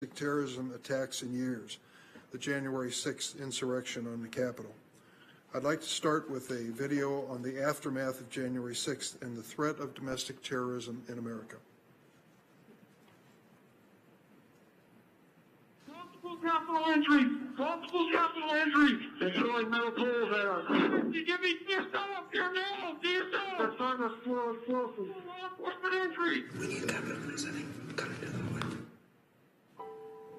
terrorism attacks in years, the January 6th insurrection on the Capitol. I'd like to start with a video on the aftermath of January 6th and the threat of domestic terrorism in America. Multiple capital entries! Multiple capital entries! They're throwing metal poles at us. Give me yourself! Your mail! To yourself! They're trying to slow explosives. Law enforcement entry! We need capital police, I think. Cut into the hallway.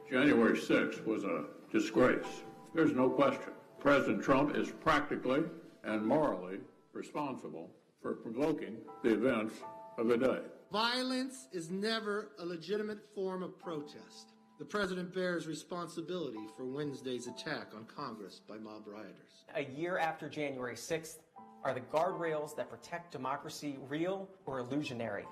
January 6th was a disgrace. There's no question. President Trump is practically and morally responsible for provoking the events of the day. Violence is never a legitimate form of protest. The president bears responsibility for Wednesday's attack on Congress by mob rioters. A year after January 6th, are the guardrails that protect democracy real or illusionary?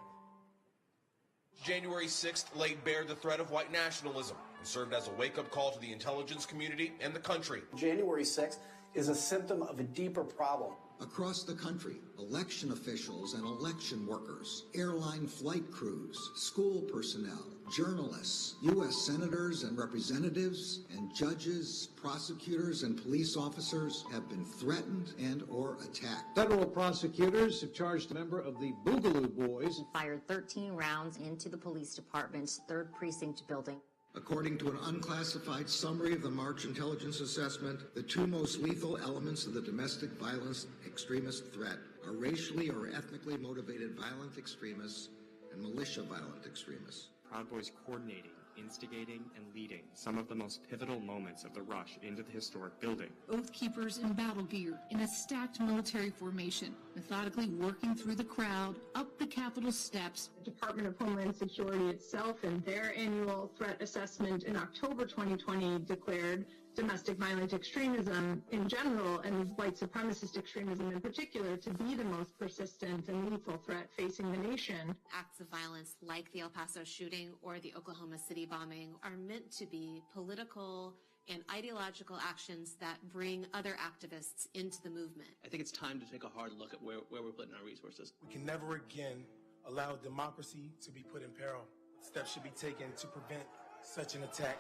January 6th laid bare the threat of white nationalism and served as a wake-up call to the intelligence community and the country. January 6th is a symptom of a deeper problem. Across the country, election officials and election workers, airline flight crews, school personnel, journalists, U.S. senators and representatives, and judges, prosecutors, and police officers have been threatened and or attacked. Federal prosecutors have charged a member of the Boogaloo Boys. Fired 13 rounds into the police department's 3rd Precinct building. According to an unclassified summary of the March intelligence assessment, the 2 most lethal elements of the domestic violence extremist threat are racially or ethnically motivated violent extremists and militia violent extremists. Proud Boys coordinating, instigating, and leading some of the most pivotal moments of the rush into the historic building. Oath keepers in battle gear, in a stacked military formation, methodically working through the crowd, up the Capitol steps. The Department of Homeland Security itself, in their annual threat assessment in October 2020, declared domestic violent extremism in general and white supremacist extremism in particular to be the most persistent and lethal threat facing the nation. Acts of violence like the El Paso shooting or the Oklahoma City bombing are meant to be political and ideological actions that bring other activists into the movement. I think it's time to take a hard look at where we're putting our resources. We can never again allow democracy to be put in peril. Steps should be taken to prevent such an attack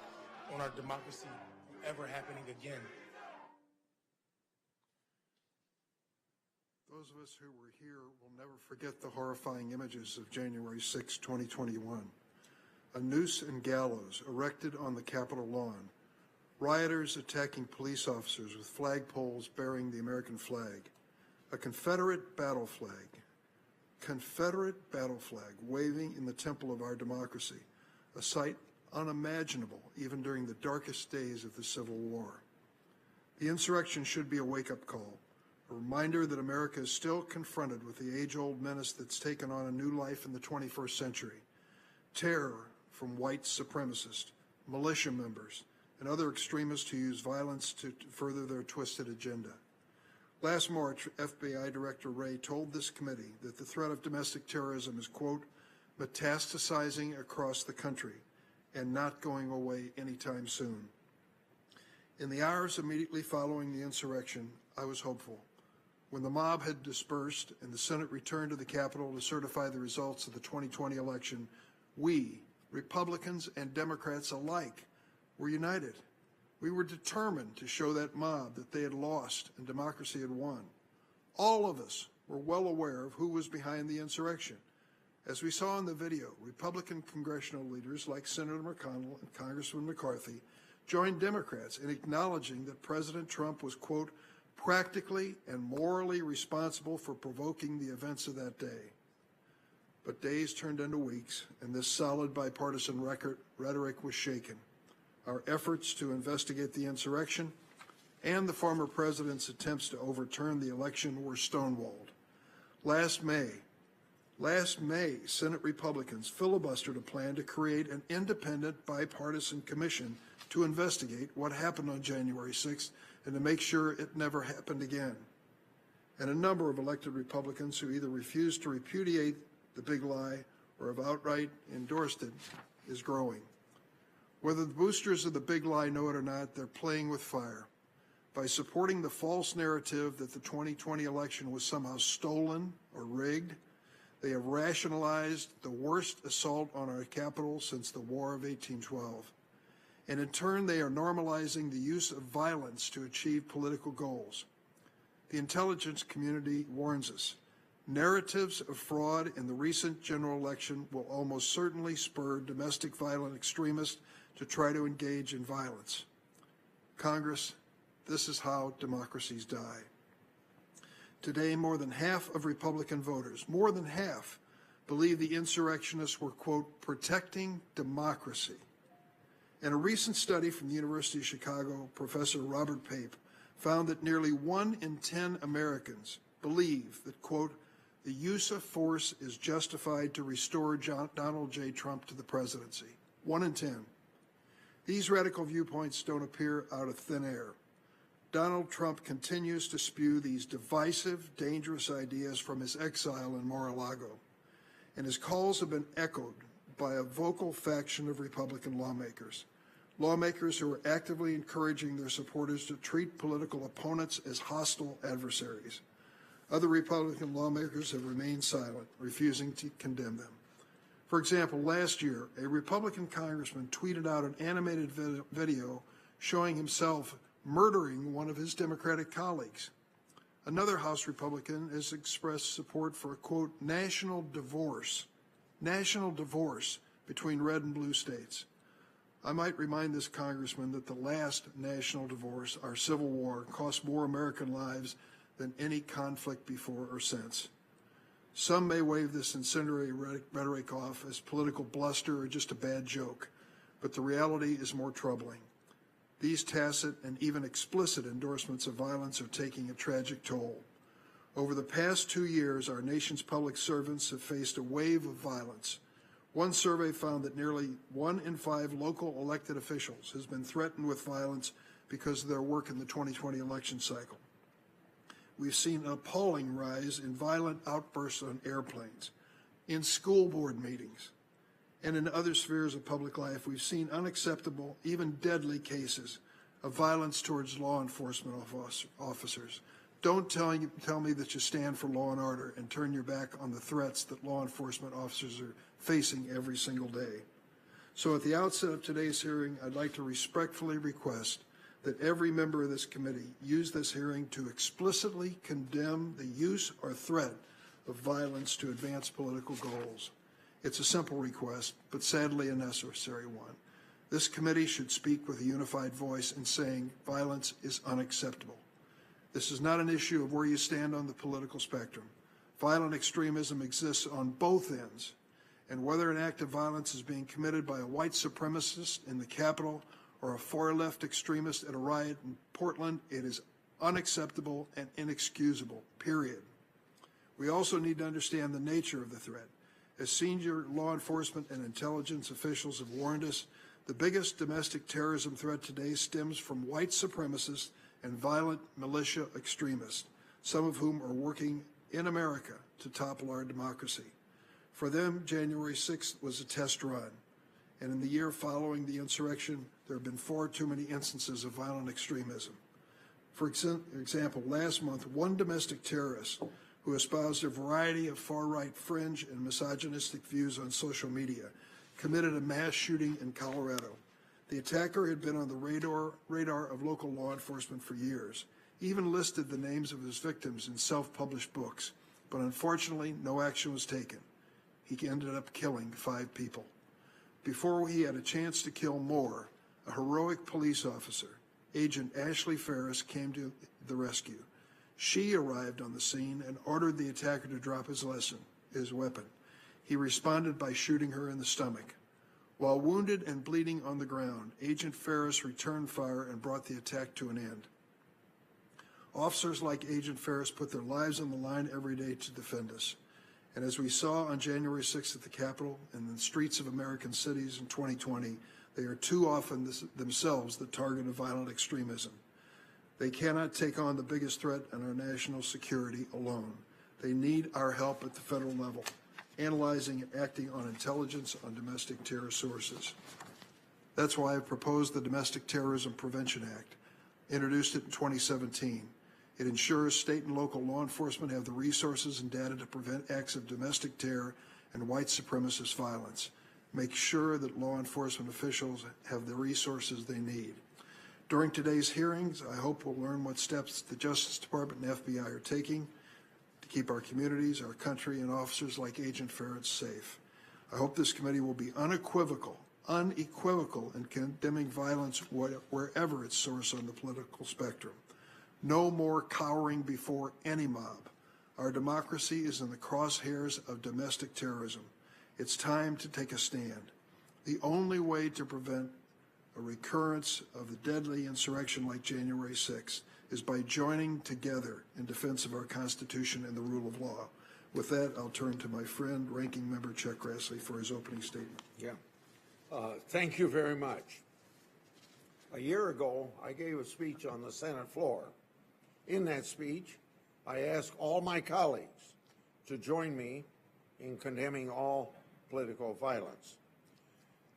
on our democracy ever happening again. Those of us who were here will never forget the horrifying images of January 6, 2021. A noose and gallows erected on the Capitol lawn. Rioters attacking police officers with flagpoles bearing the American flag. A Confederate battle flag waving in the temple of our democracy. A sight unimaginable even during the darkest days of the Civil War. The insurrection should be a wake-up call, a reminder that America is still confronted with the age-old menace that's taken on a new life in the 21st century. Terror from white supremacists, militia members, and other extremists who use violence to further their twisted agenda. Last March, FBI Director Wray told this committee that the threat of domestic terrorism is, quote, metastasizing across the country and not going away anytime soon. In the hours immediately following the insurrection, I was hopeful. When the mob had dispersed and the Senate returned to the Capitol to certify the results of the 2020 election, we, Republicans and Democrats alike, were united. We were determined to show that mob that they had lost and democracy had won. All of us were well aware of who was behind the insurrection. As we saw in the video, Republican congressional leaders like Senator McConnell and Congressman McCarthy joined Democrats in acknowledging that President Trump was, quote, practically and morally responsible for provoking the events of that day. But days turned into weeks, and this solid bipartisan rhetoric was shaken. Our efforts to investigate the insurrection and the former president's attempts to overturn the election were stonewalled. Last May, Senate Republicans filibustered a plan to create an independent bipartisan commission to investigate what happened on January 6th and to make sure it never happened again. And a number of elected Republicans who either refused to repudiate the big lie or have outright endorsed it is growing. Whether the boosters of the big lie know it or not, they're playing with fire. By supporting the false narrative that the 2020 election was somehow stolen or rigged, they have rationalized the worst assault on our capital since the War of 1812. and in turn they are normalizing the use of violence to achieve political goals. The intelligence community warns us. Narratives of fraud in the recent general election will almost certainly spur domestic violent extremists to try to engage in violence. Congress, this is how democracies die. Today, more than half of Republican voters, more than half, believe the insurrectionists were, quote, protecting democracy. In a recent study from the University of Chicago, Professor Robert Pape found that nearly 1 in 10 Americans believe that, quote, the use of force is justified to restore Donald J. Trump to the presidency. 1 in 10. These radical viewpoints don't appear out of thin air. Donald Trump continues to spew these divisive, dangerous ideas from his exile in Mar-a-Lago, and his calls have been echoed by a vocal faction of Republican lawmakers who are actively encouraging their supporters to treat political opponents as hostile adversaries. Other Republican lawmakers have remained silent, refusing to condemn them. For example, last year, a Republican congressman tweeted out an animated video showing himself murdering one of his Democratic colleagues. Another House Republican has expressed support for a, quote, national divorce between red and blue states. I might remind this congressman that the last national divorce, our Civil War, cost more American lives than any conflict before or since. Some may wave this incendiary rhetoric off as political bluster or just a bad joke, but the reality is more troubling. These tacit and even explicit endorsements of violence are taking a tragic toll. Over the past 2 years, our nation's public servants have faced a wave of violence. One survey found that nearly 1 in 5 local elected officials has been threatened with violence because of their work in the 2020 election cycle. We've seen an appalling rise in violent outbursts on airplanes, in school board meetings, and in other spheres of public life. We've seen unacceptable, even deadly cases of violence towards law enforcement officers. Don't tell me that you stand for law and order and turn your back on the threats that law enforcement officers are facing every single day. So at the outset of today's hearing, I'd like to respectfully request that every member of this committee use this hearing to explicitly condemn the use or threat of violence to advance political goals. It's a simple request, but sadly a necessary one. This committee should speak with a unified voice in saying violence is unacceptable. This is not an issue of where you stand on the political spectrum. Violent extremism exists on both ends, and whether an act of violence is being committed by a white supremacist in the Capitol or a far-left extremist at a riot in Portland, it is unacceptable and inexcusable, period. We also need to understand the nature of the threat. As senior law enforcement and intelligence officials have warned us, the biggest domestic terrorism threat today stems from white supremacists and violent militia extremists, some of whom are working in America to topple our democracy. For them, January 6th was a test run, and in the year following the insurrection, there have been far too many instances of violent extremism. For example, last month, one domestic terrorist who espoused a variety of far-right fringe and misogynistic views on social media committed a mass shooting in Colorado. The attacker had been on the radar of local law enforcement for years, even listed the names of his victims in self-published books, but unfortunately, no action was taken. He ended up killing 5 people. Before he had a chance to kill more, a heroic police officer, Agent Ashley Ferris, came to the rescue. She arrived on the scene and ordered the attacker to drop his weapon. He responded by shooting her in the stomach. While wounded and bleeding on the ground, Agent Ferris returned fire and brought the attack to an end. Officers like Agent Ferris put their lives on the line every day to defend us. And as we saw on January 6th at the Capitol and in the streets of American cities in 2020, they are too often themselves the target of violent extremism. They cannot take on the biggest threat in our national security alone. They need our help at the federal level, analyzing and acting on intelligence on domestic terror sources. That's why I proposed the Domestic Terrorism Prevention Act, introduced it in 2017. It ensures state and local law enforcement have the resources and data to prevent acts of domestic terror and white supremacist violence. make sure that law enforcement officials have the resources they need. During today's hearings, I hope we'll learn what steps the Justice Department and FBI are taking to keep our communities, our country, and officers like Agent Ferret safe. I hope this committee will be unequivocal in condemning violence wherever its source on the political spectrum. No more cowering before any mob. Our democracy is in the crosshairs of domestic terrorism. It's time to take a stand. The only way to prevent a recurrence of the deadly insurrection like January 6th is by joining together in defense of our Constitution and the rule of law. With that, I'll turn to my friend, Ranking Member Chuck Grassley, for his opening statement. Yeah. Thank you very much. A year ago, I gave a speech on the Senate floor. In that speech, I asked all my colleagues to join me in condemning all political violence.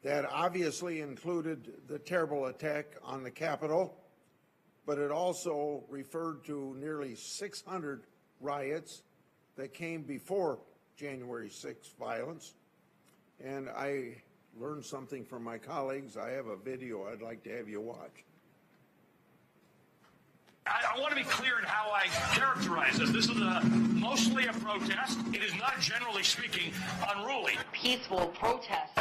That obviously included the terrible attack on the Capitol, but it also referred to nearly 600 riots that came before January 6th violence. And I learned something from my colleagues. I have a video I'd like to have you watch. I want to be clear in how I characterize this. This is mostly a protest. It is not, generally speaking, unruly. Peaceful protest.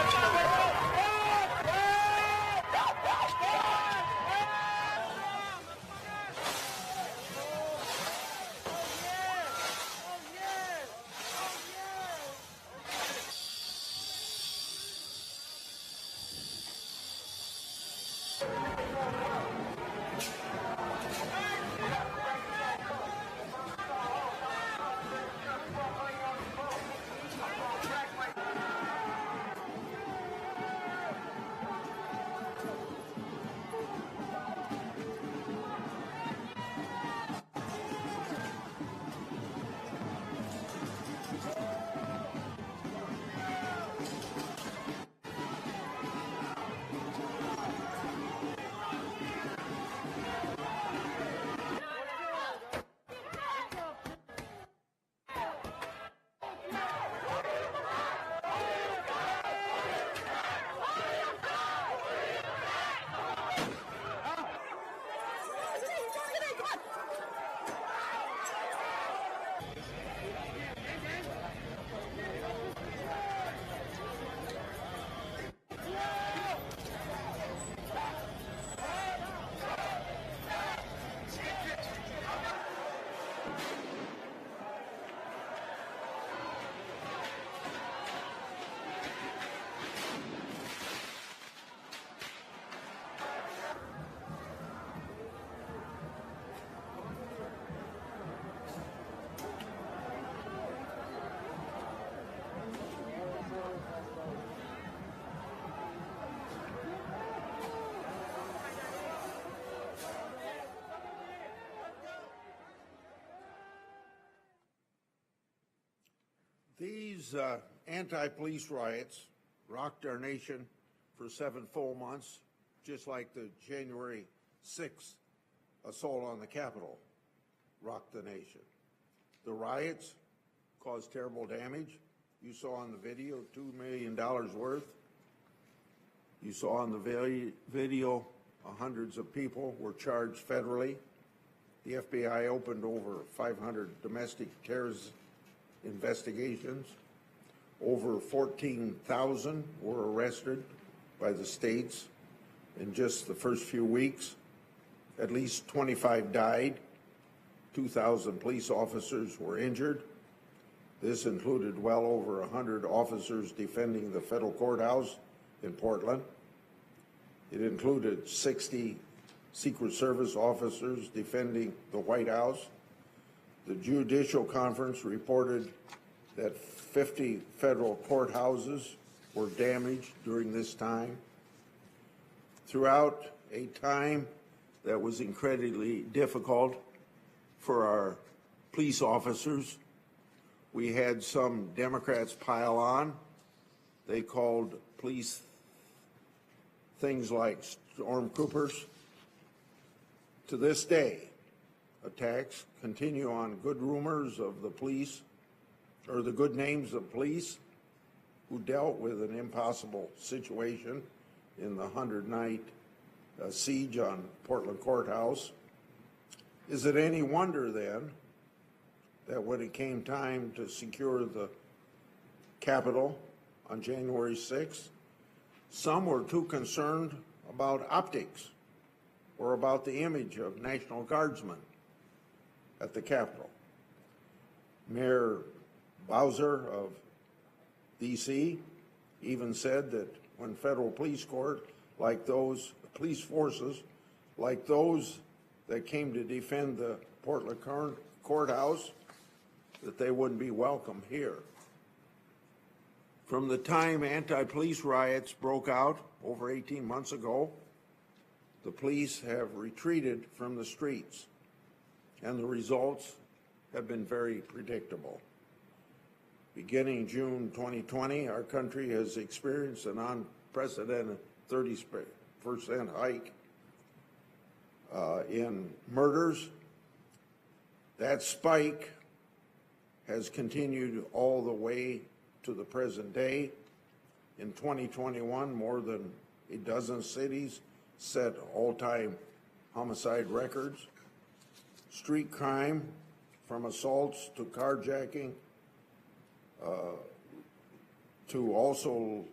These anti-police riots rocked our nation for 7 full months, just like the January 6th assault on the Capitol rocked the nation. The riots caused terrible damage. You saw on the video $2 million worth. You saw on the video hundreds of people were charged federally. The FBI opened over 500 domestic terrorist investigations. Over 14,000 were arrested by the states in just the first few weeks. At least 25 died. 2,000 police officers were injured. This included well over 100 officers defending the federal courthouse in Portland. It included 60 Secret Service officers defending the White House. The Judicial Conference reported that 50 federal courthouses were damaged during this time. Throughout a time that was incredibly difficult for our police officers, we had some Democrats pile on. They called police things like stormtroopers. To this day, attacks continue on good rumors of the police, or the good names of police, who dealt with an impossible situation in the 100-night siege on Portland Courthouse. Is it any wonder then that when it came time to secure the Capitol on January 6th, some were too concerned about optics or about the image of National Guardsmen at the Capitol? Mayor Bowser of D.C. even said that when federal police forces like those that came to defend the Portland Courthouse, that they wouldn't be welcome here. From the time anti-police riots broke out over 18 months ago, the police have retreated from the streets, and the results have been very predictable. Beginning June 2020, our country has experienced an unprecedented 30% hike in murders. That spike has continued all the way to the present day. In 2021, more than a dozen cities set all-time homicide records. Street crime, from assaults to carjacking, to also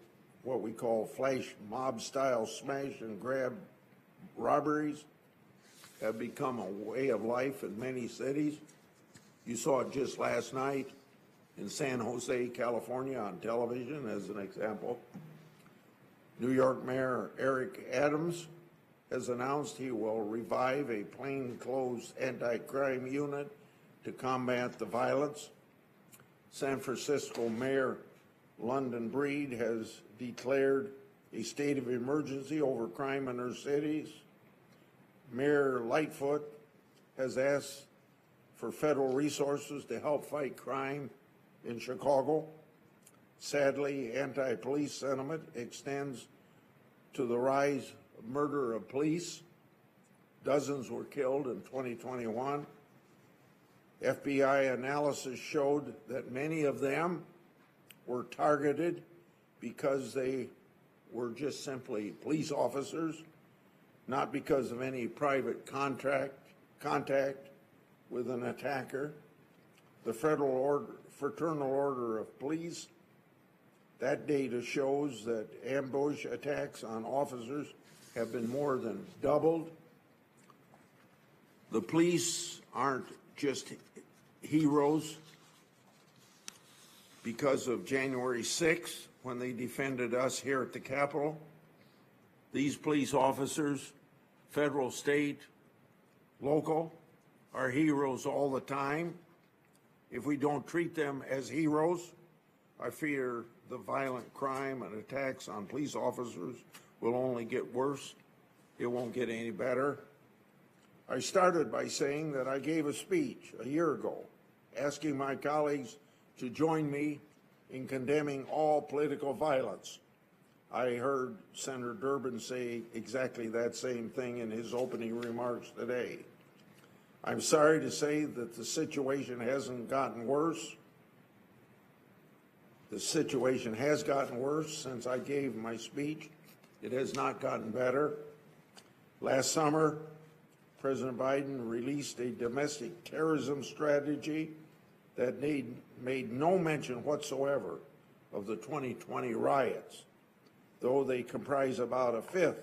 what we call flash mob-style smash and grab robberies, have become a way of life in many cities. You saw it just last night in San Jose, California on television as an example. New York Mayor Eric Adams has announced he will revive a plainclothes anti-crime unit to combat the violence. San Francisco Mayor London Breed has declared a state of emergency over crime in her cities. Mayor Lightfoot has asked for federal resources to help fight crime in Chicago. Sadly, anti-police sentiment extends to the rise of murder of police. Dozens were killed in 2021. FBI analysis showed that many of them were targeted because they were just simply police officers, not because of any private contact with an attacker. The Fraternal Order of Police, that data shows that ambush attacks on officers have been more than doubled. The police aren't just heroes because of January 6th when they defended us here at the Capitol. These police officers, federal, state, local, are heroes all the time. If we don't treat them as heroes, I fear the violent crime and attacks on police officers will only get worse. It won't get any better. I started by saying that I gave a speech a year ago asking my colleagues to join me in condemning all political violence. I heard Senator Durbin say exactly that same thing in his opening remarks today. I'm sorry to say that the situation hasn't gotten worse. The situation has gotten worse since I gave my speech. It has not gotten better. Last summer, President Biden released a domestic terrorism strategy that made no mention whatsoever of the 2020 riots, though they comprise about a fifth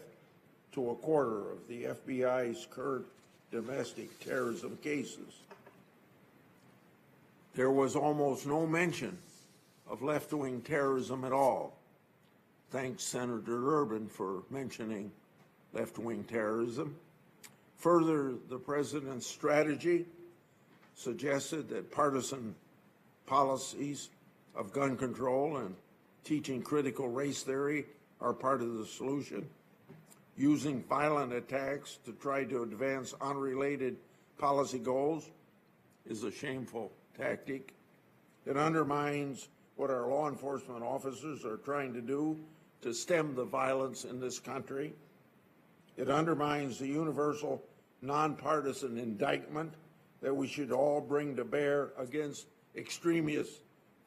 to a quarter of the FBI's current domestic terrorism cases. There was almost no mention of left-wing terrorism at all. Thanks, Senator Durbin, for mentioning left-wing terrorism. Further, the president's strategy suggested that partisan policies of gun control and teaching critical race theory are part of the solution. Using violent attacks to try to advance unrelated policy goals is a shameful tactic. It undermines what our law enforcement officers are trying to do to stem the violence in this country. It undermines the universal nonpartisan indictment that we should all bring to bear against extremist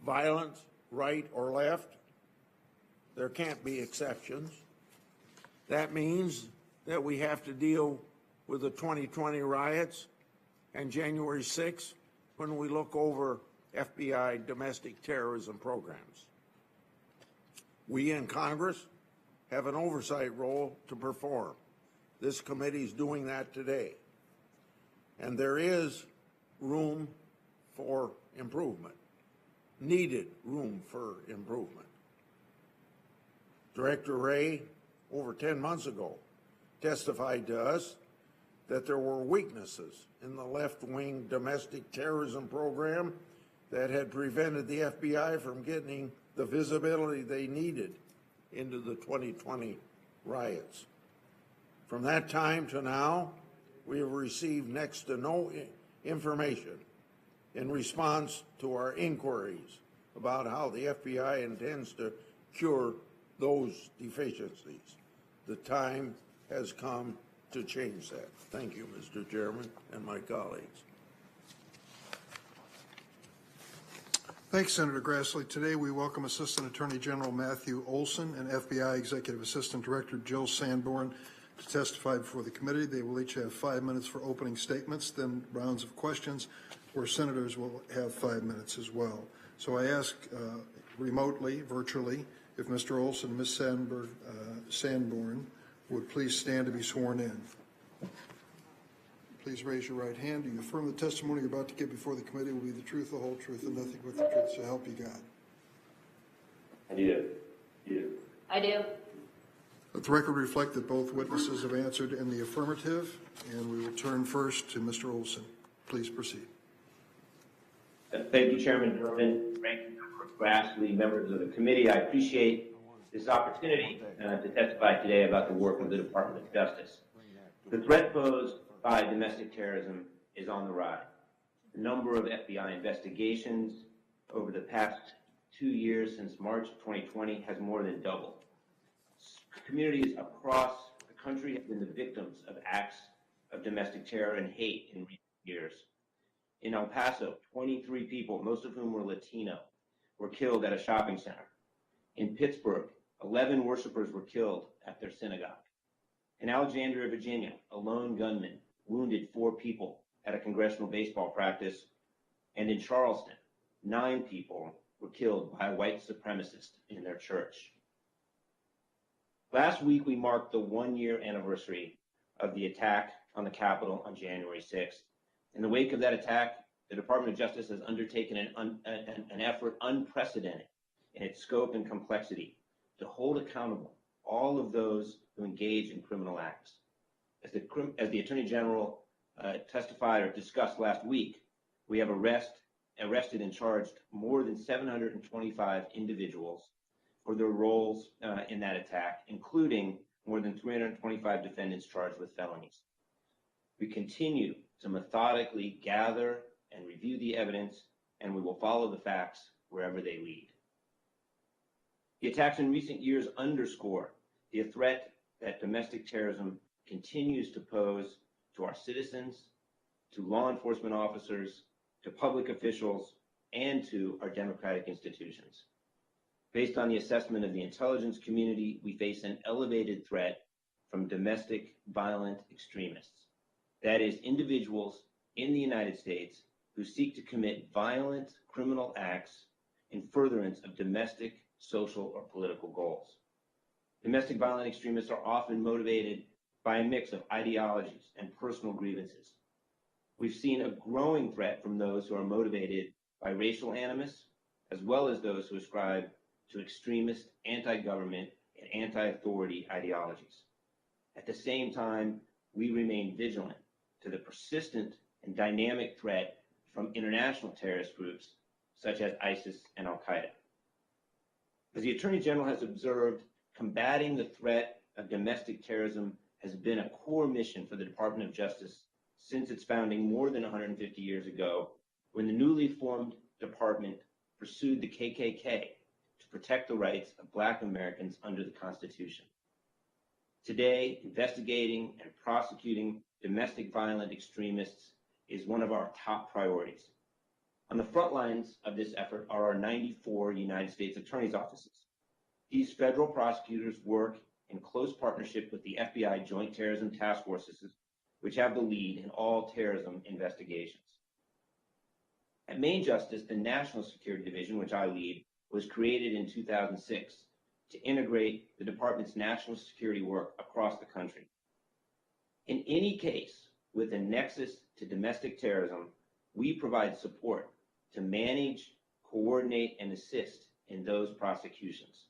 violence, right or left. There can't be exceptions. That means that we have to deal with the 2020 riots and January 6th when we look over FBI domestic terrorism programs. We in Congress have an oversight role to perform. This committee is doing that today. And there is room for improvement, needed room for improvement. Director Wray, over 10 months ago, testified to us that there were weaknesses in the left-wing domestic terrorism program that had prevented the FBI from getting the visibility they needed into the 2020 riots. From that time to now, we have received next to no information in response to our inquiries about how the FBI intends to cure those deficiencies. The time has come to change that. Thank you, Mr. Chairman, and my colleagues. Thanks, Senator Grassley. Today we welcome Assistant Attorney General Mathew Olsen and FBI Executive Assistant Director Jill Sanborn to testify before the committee. They will each have 5 minutes for opening statements, then rounds of questions where senators will have 5 minutes as well. So I ask remotely, virtually, if Mr. Olsen and Ms. Sanborn would please stand to be sworn in. Please raise your right hand. Do you affirm the testimony you're about to give before the committee will be the truth, the whole truth, and nothing but the truth, so help you God? I do. I do. Let the record reflect that both witnesses have answered in the affirmative, and we will turn first to Mr. Olsen. Please proceed. Thank you, Chairman Durbin, Ranking Member Grassley, members of the committee. I appreciate this opportunity to testify today about the work of the Department of Justice. The threat posed by domestic terrorism is on the rise. The number of FBI investigations over the past 2 years since March 2020 has more than doubled. Communities across the country have been the victims of acts of domestic terror and hate in recent years. In El Paso, 23 people, most of whom were Latino, were killed at a shopping center. In Pittsburgh, 11 worshipers were killed at their synagogue. In Alexandria, Virginia, a lone gunman wounded 4 people at a congressional baseball practice. And in Charleston, 9 people were killed by a white supremacist in their church. Last week, we marked the 1-year anniversary of the attack on the Capitol on January 6th. In the wake of that attack, the Department of Justice has undertaken an effort unprecedented in its scope and complexity to hold accountable all of those who engage in criminal acts. As the Attorney General testified or discussed last week, we have arrested and charged more than 725 individuals for their roles in that attack, including more than 325 defendants charged with felonies. We continue to methodically gather and review the evidence, and we will follow the facts wherever they lead. The attacks in recent years underscore the threat that domestic terrorism continues to pose to our citizens, to law enforcement officers, to public officials, and to our democratic institutions. Based on the assessment of the intelligence community, we face an elevated threat from domestic violent extremists. That is, individuals in the United States who seek to commit violent criminal acts in furtherance of domestic, social, or political goals. Domestic violent extremists are often motivated by a mix of ideologies and personal grievances. We've seen a growing threat from those who are motivated by racial animus, as well as those who ascribe to extremist, anti-government, and anti-authority ideologies. At the same time, we remain vigilant to the persistent and dynamic threat from international terrorist groups such as ISIS and Al-Qaeda. As the Attorney General has observed, combating the threat of domestic terrorism has been a core mission for the Department of Justice since its founding more than 150 years ago, when the newly formed department pursued the KKK to protect the rights of Black Americans under the Constitution. Today, investigating and prosecuting domestic violent extremists is one of our top priorities. On the front lines of this effort are our 94 United States attorneys' offices. These federal prosecutors work in close partnership with the FBI Joint Terrorism Task Forces, which have the lead in all terrorism investigations. At Main Justice, the National Security Division, which I lead, was created in 2006 to integrate the department's national security work across the country. In any case with a nexus to domestic terrorism, we provide support to manage, coordinate, and assist in those prosecutions.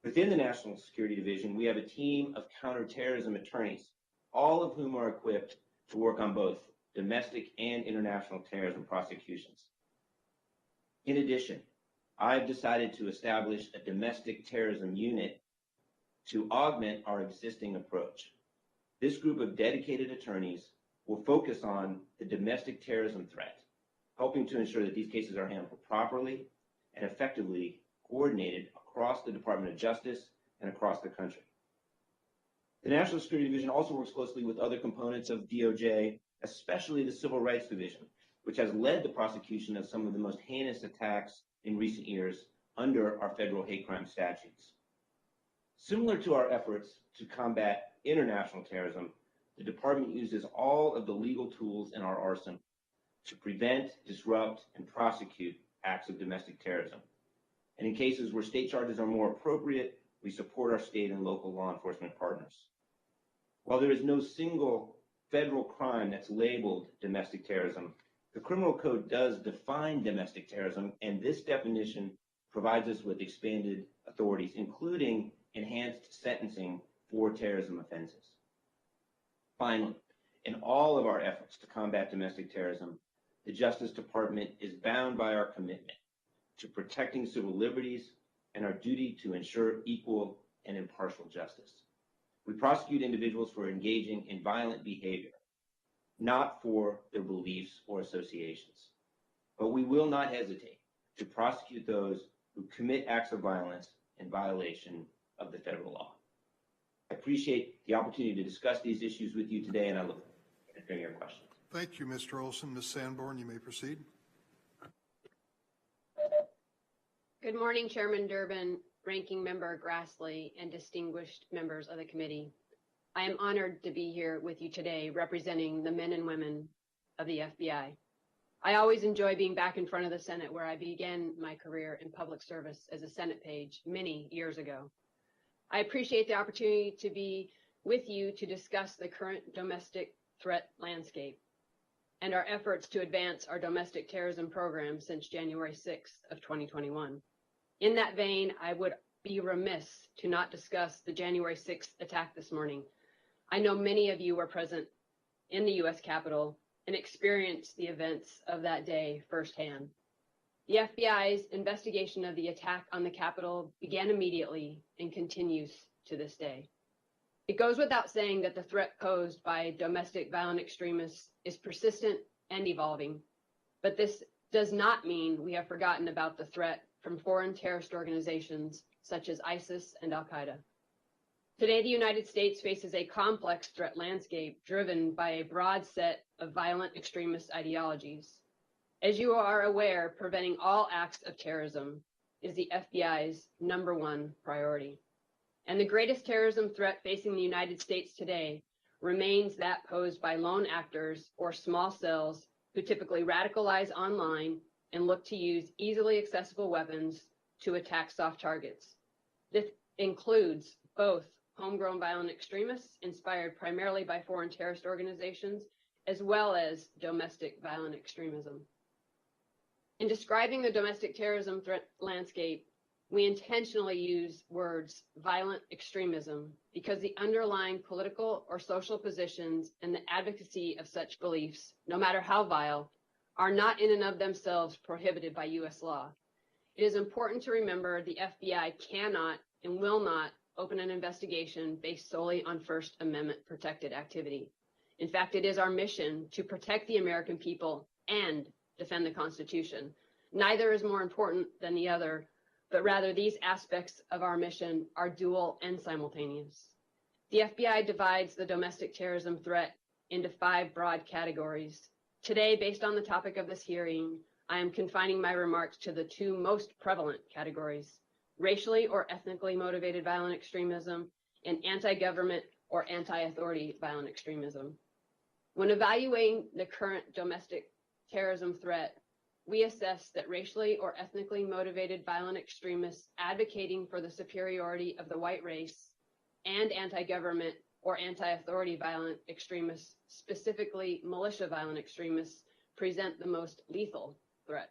Within the National Security Division, we have a team of counterterrorism attorneys, all of whom are equipped to work on both domestic and international terrorism prosecutions. In addition, I've decided to establish a domestic terrorism unit to augment our existing approach. This group of dedicated attorneys will focus on the domestic terrorism threat, helping to ensure that these cases are handled properly and effectively coordinated across the Department of Justice and across the country. The National Security Division also works closely with other components of DOJ, especially the Civil Rights Division, which has led the prosecution of some of the most heinous attacks in recent years under our federal hate crime statutes. Similar to our efforts to combat international terrorism, the department uses all of the legal tools in our arsenal to prevent, disrupt, and prosecute acts of domestic terrorism. And in cases where state charges are more appropriate, we support our state and local law enforcement partners. While there is no single federal crime that's labeled domestic terrorism, the criminal code does define domestic terrorism, and this definition provides us with expanded authorities, including enhanced sentencing for terrorism offenses. Finally, in all of our efforts to combat domestic terrorism, the Justice Department is bound by our commitment to protecting civil liberties and our duty to ensure equal and impartial justice. We prosecute individuals for engaging in violent behavior, not for their beliefs or associations. But we will not hesitate to prosecute those who commit acts of violence in violation of the federal law. I appreciate the opportunity to discuss these issues with you today, and I look forward to hearing your questions. Thank you, Mr. Olsen. Ms. Sanborn, you may proceed. Good morning, Chairman Durbin, Ranking Member Grassley, and distinguished members of the committee. I am honored to be here with you today representing the men and women of the FBI. I always enjoy being back in front of the Senate, where I began my career in public service as a Senate page many years ago. I appreciate the opportunity to be with you to discuss the current domestic threat landscape and our efforts to advance our domestic terrorism program since January 6th of 2021. In that vein, I would be remiss to not discuss the January 6th attack this morning. I know many of you were present in the U.S. Capitol and experienced the events of that day firsthand. The FBI's investigation of the attack on the Capitol began immediately and continues to this day. It goes without saying that the threat posed by domestic violent extremists is persistent and evolving, but this does not mean we have forgotten about the threat from foreign terrorist organizations such as ISIS and Al-Qaeda. Today, the United States faces a complex threat landscape driven by a broad set of violent extremist ideologies. As you are aware, preventing all acts of terrorism is the FBI's #1 priority. And the greatest terrorism threat facing the United States today remains that posed by lone actors or small cells who typically radicalize online and look to use easily accessible weapons to attack soft targets. This includes both homegrown violent extremists inspired primarily by foreign terrorist organizations, as well as domestic violent extremism. In describing the domestic terrorism threat landscape, we intentionally use words violent extremism because the underlying political or social positions and the advocacy of such beliefs, no matter how vile, are not in and of themselves prohibited by U.S. law. It is important to remember the FBI cannot and will not open an investigation based solely on First Amendment protected activity. In fact, it is our mission to protect the American people and defend the Constitution. Neither is more important than the other, but rather these aspects of our mission are dual and simultaneous. The FBI divides the domestic terrorism threat into 5 broad categories. Today, based on the topic of this hearing, I am confining my remarks to the 2 most prevalent categories, racially or ethnically motivated violent extremism, and anti-government or anti-authority violent extremism. When evaluating the current domestic terrorism threat, we assess that racially or ethnically motivated violent extremists advocating for the superiority of the white race and anti-government or anti-authority violent extremists, specifically militia violent extremists, present the most lethal threat.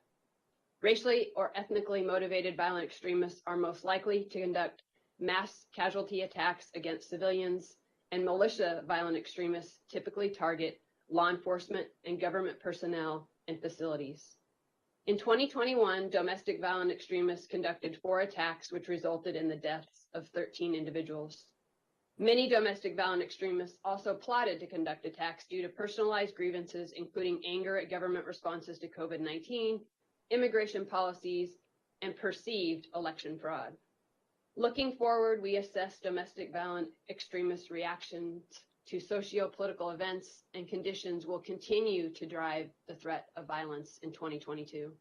Racially or ethnically motivated violent extremists are most likely to conduct mass casualty attacks against civilians, and militia violent extremists typically target law enforcement and government personnel and facilities. In 2021, domestic violent extremists conducted 4 attacks which resulted in the deaths of 13 individuals. Many domestic violent extremists also plotted to conduct attacks due to personalized grievances, including anger at government responses to COVID-19, immigration policies, and perceived election fraud. Looking forward, we assess domestic violent extremist reactions to socio-political events and conditions will continue to drive the threat of violence in 2022.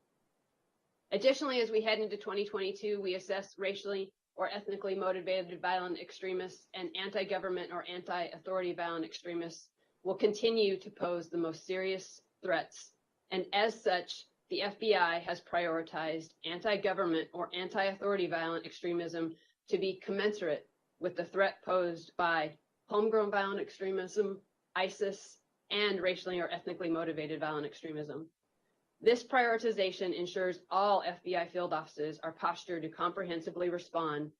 Additionally, as we head into 2022, we assess racially or ethnically motivated violent extremists and anti-government or anti-authority violent extremists will continue to pose the most serious threats. And as such, the FBI has prioritized anti-government or anti-authority violent extremism to be commensurate with the threat posed by homegrown violent extremism, ISIS, and racially or ethnically motivated violent extremism. This prioritization ensures all FBI field offices are postured to comprehensively respond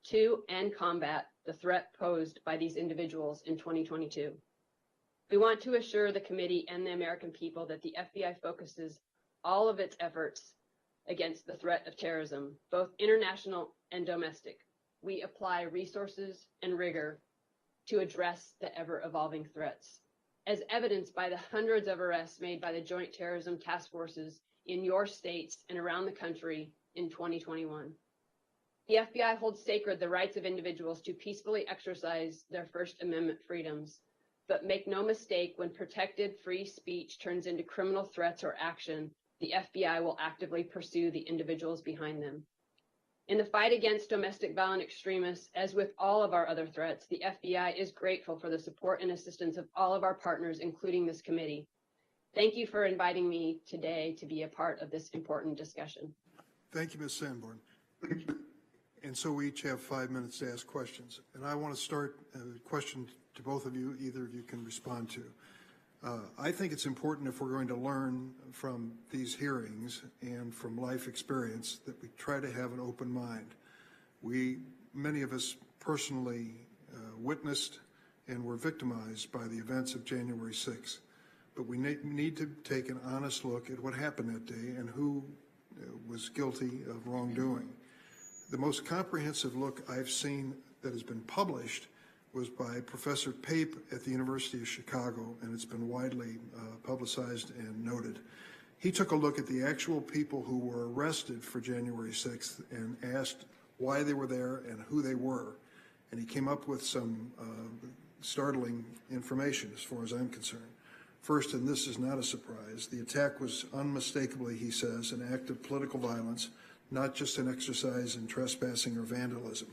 to and combat the threat posed by these individuals in 2022. We want to assure the committee and the American people that the FBI focuses all of its efforts against the threat of terrorism, both international and domestic. We apply resources and rigor to address the ever-evolving threats, as evidenced by the hundreds of arrests made by the Joint Terrorism Task Forces in your states and around the country in 2021. The FBI holds sacred the rights of individuals to peacefully exercise their First Amendment freedoms, but make no mistake, when protected free speech turns into criminal threats or action, the FBI will actively pursue the individuals behind them. In the fight against domestic violent extremists, as with all of our other threats, the FBI is grateful for the support and assistance of all of our partners, including this committee. Thank you for inviting me today to be a part of this important discussion. Thank you, Ms. Sanborn. And so we each have 5 minutes to ask questions. And I want to start a question to both of you, either of you can respond to. I think it's important, if we're going to learn from these hearings and from life experience, that we try to have an open mind. Many of us personally witnessed and were victimized by the events of January 6th. But we need to take an honest look at what happened that day and who was guilty of wrongdoing. The most comprehensive look I've seen that has been published was by Professor Pape at the University of Chicago, and it's been widely publicized and noted. He took a look at the actual people who were arrested for January 6th and asked why they were there and who they were. And he came up with some startling information as far as I'm concerned. First, and this is not a surprise, the attack was unmistakably, he says, an act of political violence, not just an exercise in trespassing or vandalism.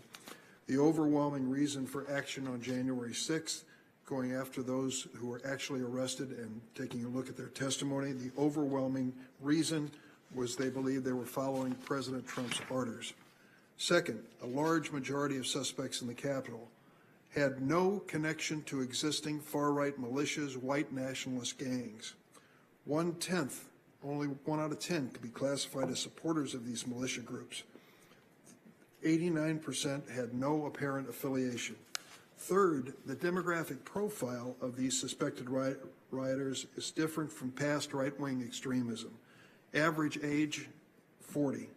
The overwhelming reason for action on January 6th, going after those who were actually arrested and taking a look at their testimony, the overwhelming reason was they believed they were following President Trump's orders. Second, a large majority of suspects in the Capitol had no connection to existing far-right militias, white nationalist gangs. 1/10, only 1 out of 10 could be classified as supporters of these militia groups. 89% had no apparent affiliation. Third, the demographic profile of these suspected rioters is different from past right-wing extremism. Average age, 40.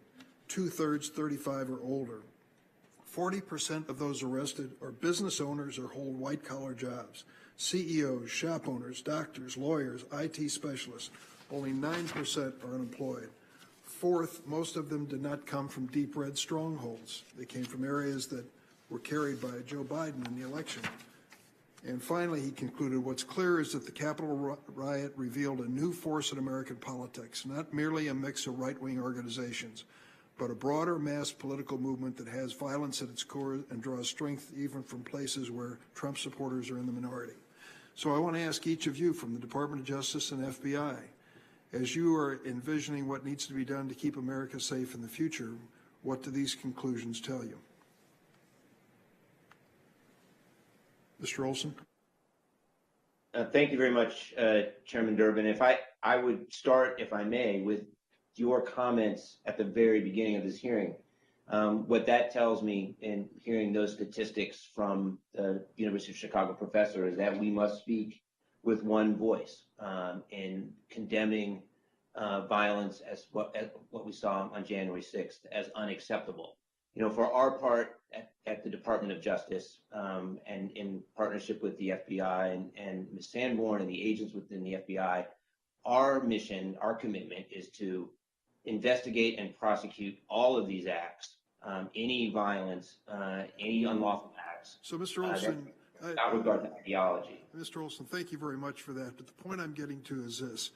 2/3, 35 or older. 40% of those arrested are business owners or hold white-collar jobs. CEOs, shop owners, doctors, lawyers, IT specialists. Only 9% are unemployed. Fourth, most of them did not come from deep red strongholds. They came from areas that were carried by Joe Biden in the election. And finally, he concluded, what's clear is that the Capitol riot revealed a new force in American politics, not merely a mix of right-wing organizations, but a broader mass political movement that has violence at its core and draws strength even from places where Trump supporters are in the minority. So I want to ask each of you from the Department of Justice and FBI, as you are envisioning what needs to be done to keep America safe in the future, what do these conclusions tell you? Mr. Olsen? Thank you very much, Chairman Durbin. If I would start, if I may, with your comments at the very beginning of this hearing. What that tells me in hearing those statistics from the University of Chicago professor is that we must speak with one voice in condemning violence as what we saw on January 6th as unacceptable. You know, for our part at the Department of Justice and in partnership with the FBI and Ms. Sanborn and the agents within the FBI, our mission, our commitment is to investigate and prosecute all of these acts, any violence, any unlawful acts. So, Mr. Olsen, without regard to ideology. Mr. Olsen, thank you very much for that. But the point I'm getting to is this.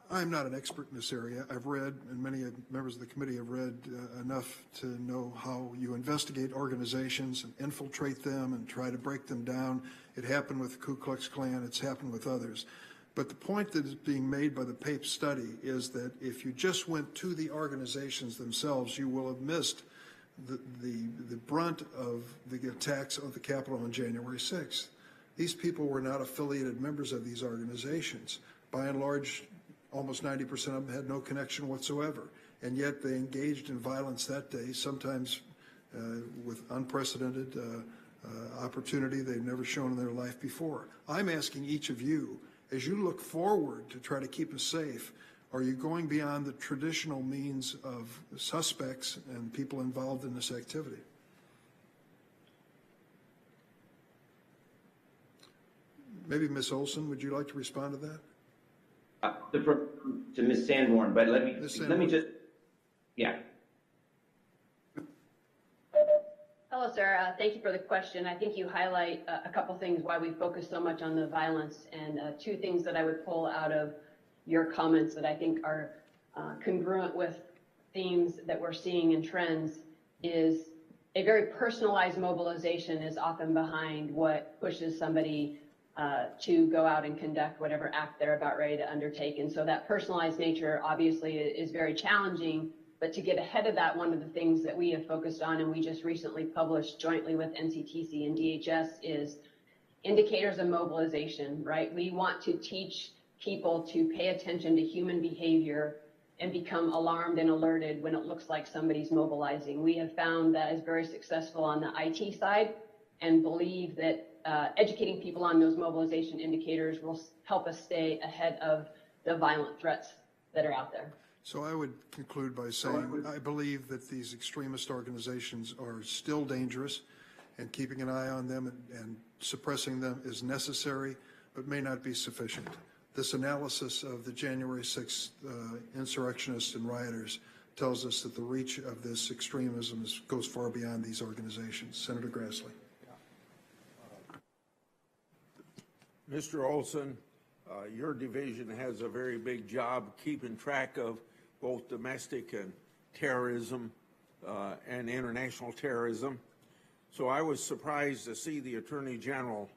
I'm not an expert in this area. I've read, and many members of the committee have read enough to know how you investigate organizations and infiltrate them and try to break them down. It happened with the Ku Klux Klan. It's happened with others. But the point that is being made by the PAPE study is that if you just went to the organizations themselves, you will have missed the brunt of the attacks on the Capitol on January 6th. These people were not affiliated members of these organizations. By and large, almost 90% of them had no connection whatsoever, and yet they engaged in violence that day, sometimes with unprecedented opportunity they've never shown in their life before. I'm asking each of you, as you look forward to try to keep us safe, are you going beyond the traditional means of suspects and people involved in this activity? Maybe Ms. Olsen, would you like to respond to that? To Ms. Sanborn, but let me just, yeah. Hello, sir. Thank you for the question. I think you highlight a couple things why we focus so much on the violence, and two things that I would pull out of your comments that I think are congruent with themes that we're seeing in trends is a very personalized mobilization is often behind what pushes somebody to go out and conduct whatever act they're about ready to undertake. And so that personalized nature obviously is very challenging, but to get ahead of that, one of the things that we have focused on and we just recently published jointly with NCTC and DHS is indicators of mobilization, right? We want to teach people to pay attention to human behavior and become alarmed and alerted when it looks like somebody's mobilizing. We have found that is very successful on the IT side and believe that educating people on those mobilization indicators will help us stay ahead of the violent threats that are out there. So I would conclude by saying I believe that these extremist organizations are still dangerous, and keeping an eye on them and suppressing them is necessary, but may not be sufficient. This analysis of the January 6th insurrectionists and rioters tells us that the reach of this extremism goes far beyond these organizations. Senator Grassley. Mr. Olsen, your division has a very big job keeping track of both domestic and terrorism and international terrorism. So I was surprised to see the Attorney General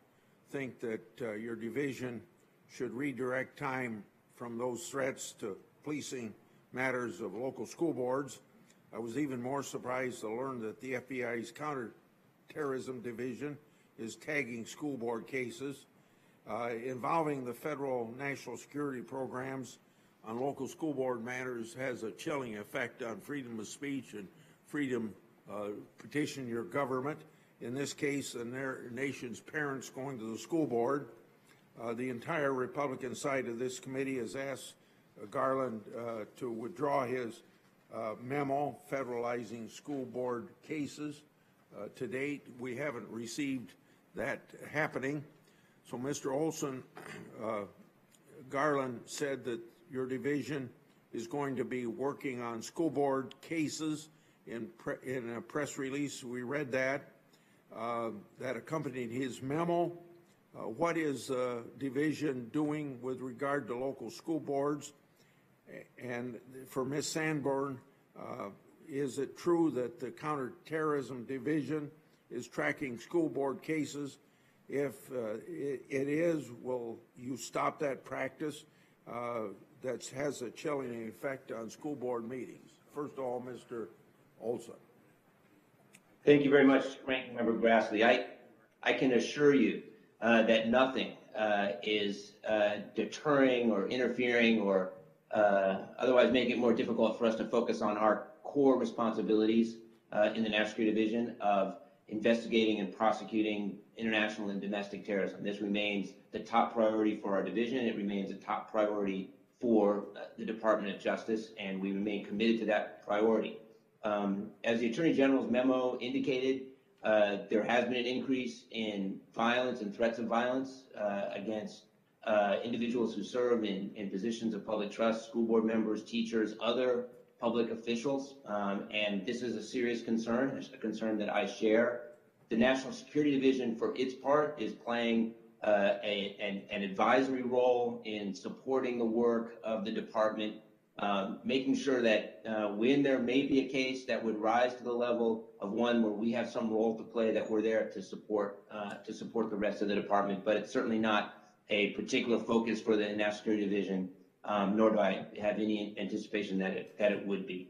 think that your division should redirect time from those threats to policing matters of local school boards. I was even more surprised to learn that the FBI's counterterrorism division is tagging school board cases involving the federal national security programs on local school board matters has a chilling effect on freedom of speech and freedom petition your government. In this case, the nation's parents going to the school board. The entire Republican side of this committee has asked Garland to withdraw his memo federalizing school board cases. To date, we haven't received that happening. So, Mr. Olsen, Garland said that your division is going to be working on school board cases. In a press release, we read that accompanied his memo. What is the division doing with regard to local school boards? And for Ms. Sanborn, is it true that the Counterterrorism Division is tracking school board cases? If it is, will you stop that practice that has a chilling effect on school board meetings? First of all, Mr. Olsen. Thank you very much, Ranking Member Grassley. I can assure you that nothing is deterring or interfering or otherwise making it more difficult for us to focus on our core responsibilities in the National Security Division of investigating and prosecuting international and domestic terrorism. This remains the top priority for our division. It remains a top priority for the Department of Justice, and we remain committed to that priority. As the Attorney General's memo indicated, there has been an increase in violence and threats of violence against individuals who serve in positions of public trust, school board members, teachers, other public officials, and this is a serious concern. It's a concern that I share. The National Security Division, for its part, is playing an advisory role in supporting the work of the department, making sure that when there may be a case that would rise to the level of one where we have some role to play, that we're there to support the rest of the department. But it's certainly not a particular focus for the National Security Division, nor do I have any anticipation that it would be.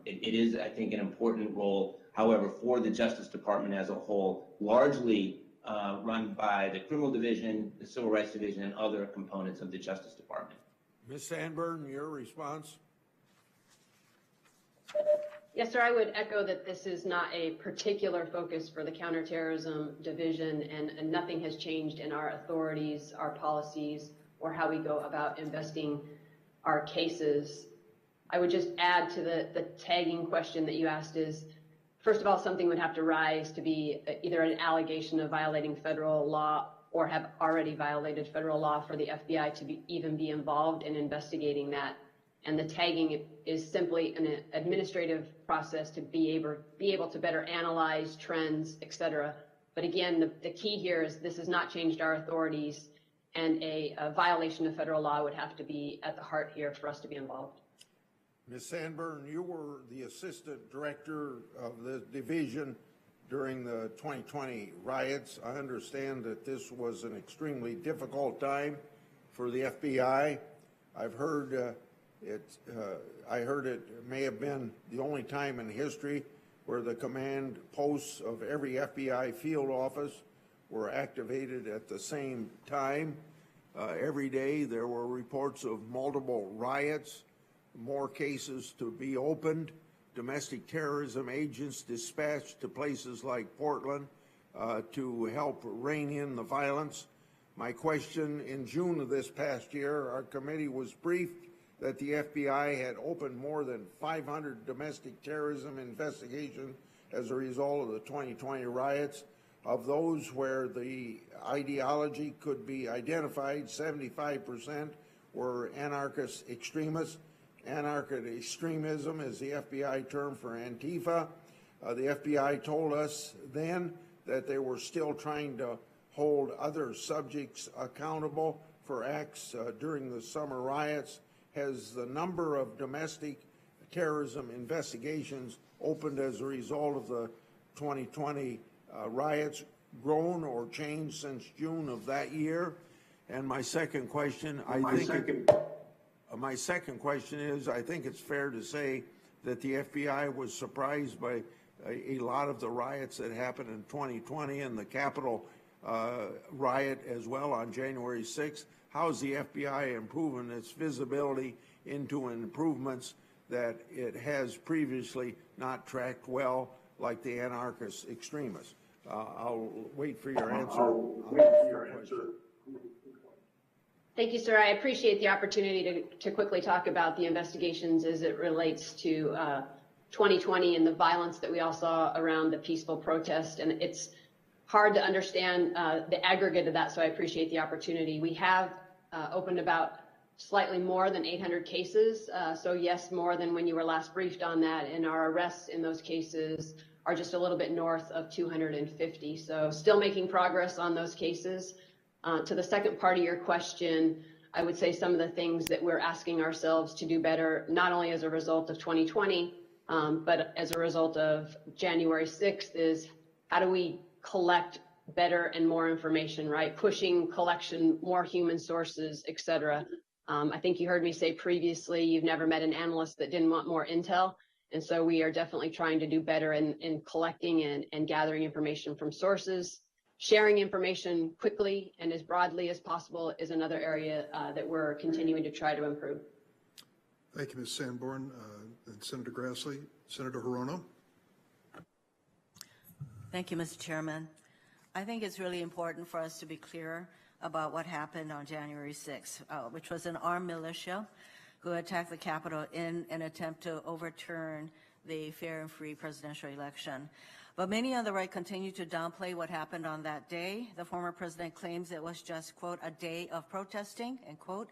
It is, I think, an important role, however, for the Justice Department as a whole, largely run by the Criminal Division, the Civil Rights Division, and other components of the Justice Department. Ms. Sanborn, your response? Yes, sir. I would echo that this is not a particular focus for the Counterterrorism Division, and nothing has changed in our authorities, our policies, or how we go about investing our cases. I would just add to the tagging question that you asked is, first of all, something would have to rise to be either an allegation of violating federal law or have already violated federal law for the FBI to even be involved in investigating that. And the tagging is simply an administrative process to be able to better analyze trends, et cetera. But again, the key here is this has not changed our authorities, and a violation of federal law would have to be at the heart here for us to be involved. Ms. Sanborn, you were the assistant director of the division during the 2020 riots. I understand that this was an extremely difficult time for the FBI. I've heard I heard it may have been the only time in history where the command posts of every FBI field office were activated at the same time. Every day there were reports of multiple riots, more cases to be opened, domestic terrorism agents dispatched to places like Portland to help rein in the violence. My question, in June of this past year, our committee was briefed that the FBI had opened more than 500 domestic terrorism investigations as a result of the 2020 riots. Of those where the ideology could be identified, 75% were anarchist extremists. Anarchist extremism is the FBI term for Antifa. The FBI told us then that they were still trying to hold other subjects accountable for acts during the summer riots. Has the number of domestic terrorism investigations opened as a result of the 2020 riots grown or changed since June of that year? And my second question, my second question is, I think it's fair to say that the FBI was surprised by a lot of the riots that happened in 2020 and the Capitol riot as well on January 6th. How is the FBI improving its visibility into improvements that it has previously not tracked well, like the anarchist extremists? I'll wait for your answer. Thank you, sir. I appreciate the opportunity to quickly talk about the investigations as it relates to 2020 and the violence that we all saw around the peaceful protest. And it's hard to understand the aggregate of that, so I appreciate the opportunity. We have opened about slightly more than 800 cases. So yes, more than when you were last briefed on that. And our arrests in those cases are just a little bit north of 250. So still making progress on those cases. To the second part of your question, I would say some of the things that we're asking ourselves to do better, not only as a result of 2020, But as a result of January 6th is how do we collect better and more information, right? Pushing collection, more human sources, et cetera. I think you heard me say previously, you've never met an analyst that didn't want more intel. And so we are definitely trying to do better in collecting and gathering information from sources. Sharing information quickly and as broadly as possible is another area that we're continuing to try to improve. Thank you, Ms. Sanborn. And Senator Grassley. Senator Hirono. Thank you, Mr. Chairman. I think it's really important for us to be clear about what happened on January 6th, which was an armed militia who attacked the Capitol in an attempt to overturn the fair and free presidential election. But many on the right continue to downplay what happened on that day. The former president claims it was just, quote, a day of protesting, end quote,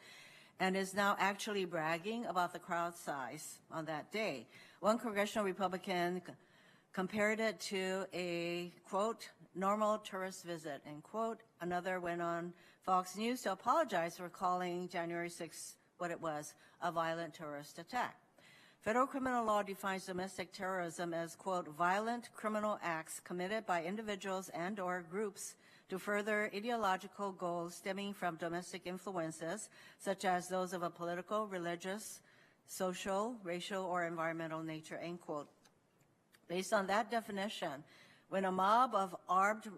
and is now actually bragging about the crowd size on that day. One congressional Republican compared it to a, quote, normal tourist visit, end quote. Another went on Fox News to apologize for calling January 6th what it was, a violent terrorist attack. Federal criminal law defines domestic terrorism as, quote, violent criminal acts committed by individuals and or groups to further ideological goals stemming from domestic influences, such as those of a political, religious, social, racial, or environmental nature, end quote. Based on that definition, when a mob of armed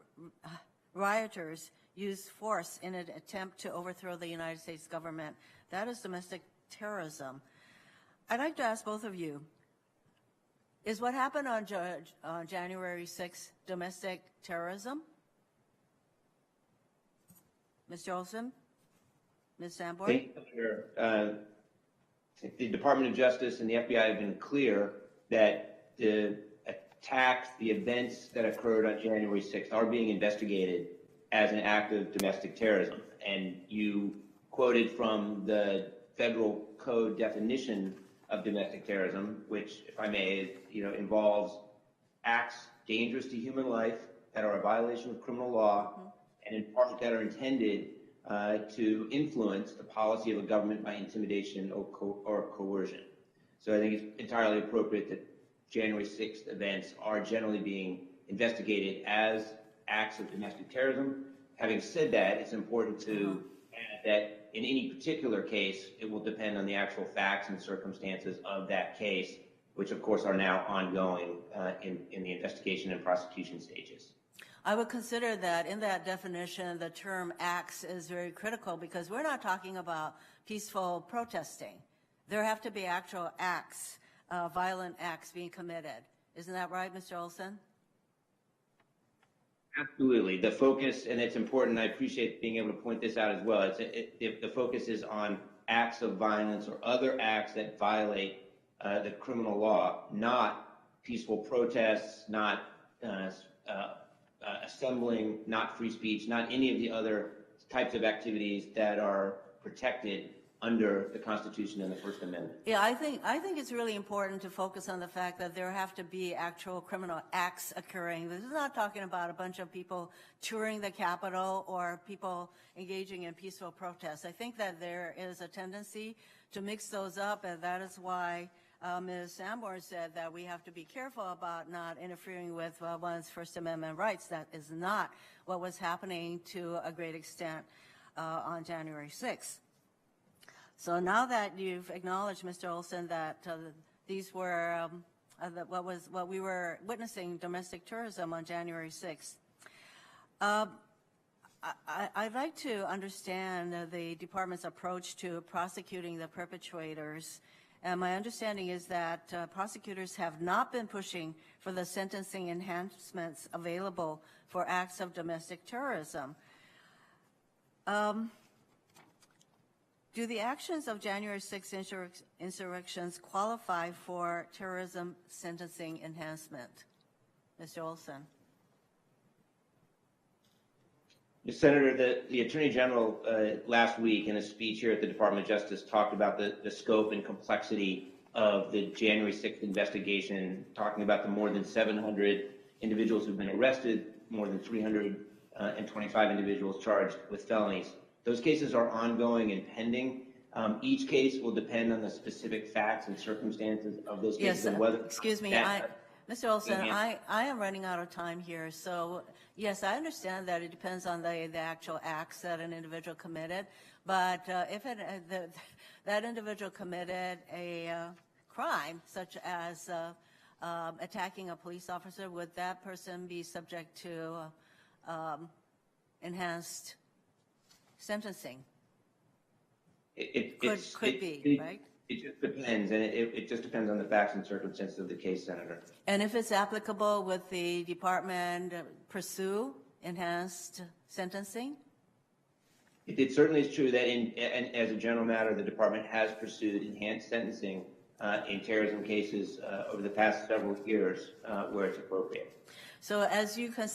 rioters use force in an attempt to overthrow the United States government, that is domestic terrorism. I'd like to ask both of you, is what happened on January 6th domestic terrorism? Mr. Olsen? Ms. Sanborn? The Department of Justice and the FBI have been clear that the attacks, the events that occurred on January 6th are being investigated as an act of domestic terrorism. And you quoted from the federal code definition of domestic terrorism, which, if I may, involves acts dangerous to human life that are a violation of criminal law and in part that are intended to influence the policy of a government by intimidation or coercion. So I think it's entirely appropriate that January 6th events are generally being investigated as acts of domestic terrorism. Having said that, it's important to add that in any particular case, it will depend on the actual facts and circumstances of that case, which of course are now ongoing in the investigation and prosecution stages. I would consider that in that definition, the term acts is very critical because we're not talking about peaceful protesting. There have to be actual acts, violent acts being committed. Isn't that right, Mr. Olsen? Absolutely. The focus, and it's important, I appreciate being able to point this out as well, the focus is on acts of violence or other acts that violate the criminal law, not peaceful protests, not assembling, not free speech, not any of the other types of activities that are protected under the Constitution and the First Amendment. Yeah, I think it's really important to focus on the fact that there have to be actual criminal acts occurring. This is not talking about a bunch of people touring the Capitol or people engaging in peaceful protests. I think that there is a tendency to mix those up, and that is why Ms. Sanborn said that we have to be careful about not interfering with one's First Amendment rights. That is not what was happening to a great extent on January 6th. So now that you've acknowledged, Mr. Olsen, that these were what we were witnessing, domestic tourism on January 6th, I'd like to understand the department's approach to prosecuting the perpetrators. And my understanding is that prosecutors have not been pushing for the sentencing enhancements available for acts of domestic terrorism. Do the actions of January 6th insurrections qualify for terrorism sentencing enhancement? Mr. Olsen. Senator, the Attorney General last week in a speech here at the Department of Justice talked about the scope and complexity of the January 6th investigation, talking about the more than 700 individuals who've been arrested, more than 325 individuals charged with felonies. Those cases are ongoing and pending. Each case will depend on the specific facts and circumstances of those cases. Yes, and whether excuse me, Mr. Olsen, I am running out of time here. So, yes, I understand that it depends on the actual acts that an individual committed. But if that individual committed a crime, such as attacking a police officer, would that person be subject to enhanced sentencing? Could be, right? It just depends, and it just depends on the facts and circumstances of the case, Senator. And if it's applicable, would the department pursue enhanced sentencing? It certainly is true that, and as a general matter, the department has pursued enhanced sentencing in terrorism cases over the past several years where it's appropriate. So as you could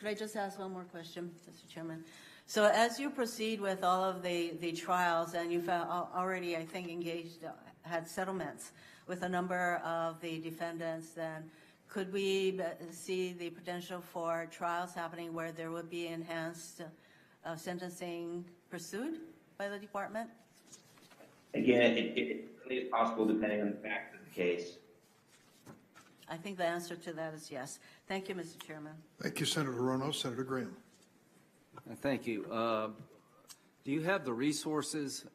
I just ask one more question, Mr. Chairman? So as you proceed with all of the trials, and you've already, I think, had settlements with a number of the defendants, then could we see the potential for trials happening where there would be enhanced sentencing pursued by the department? Again, it is possible depending on the facts of the case. I think the answer to that is yes. Thank you, Mr. Chairman. Thank you, Senator Rono. Senator Graham. Thank you. Do you have the resources,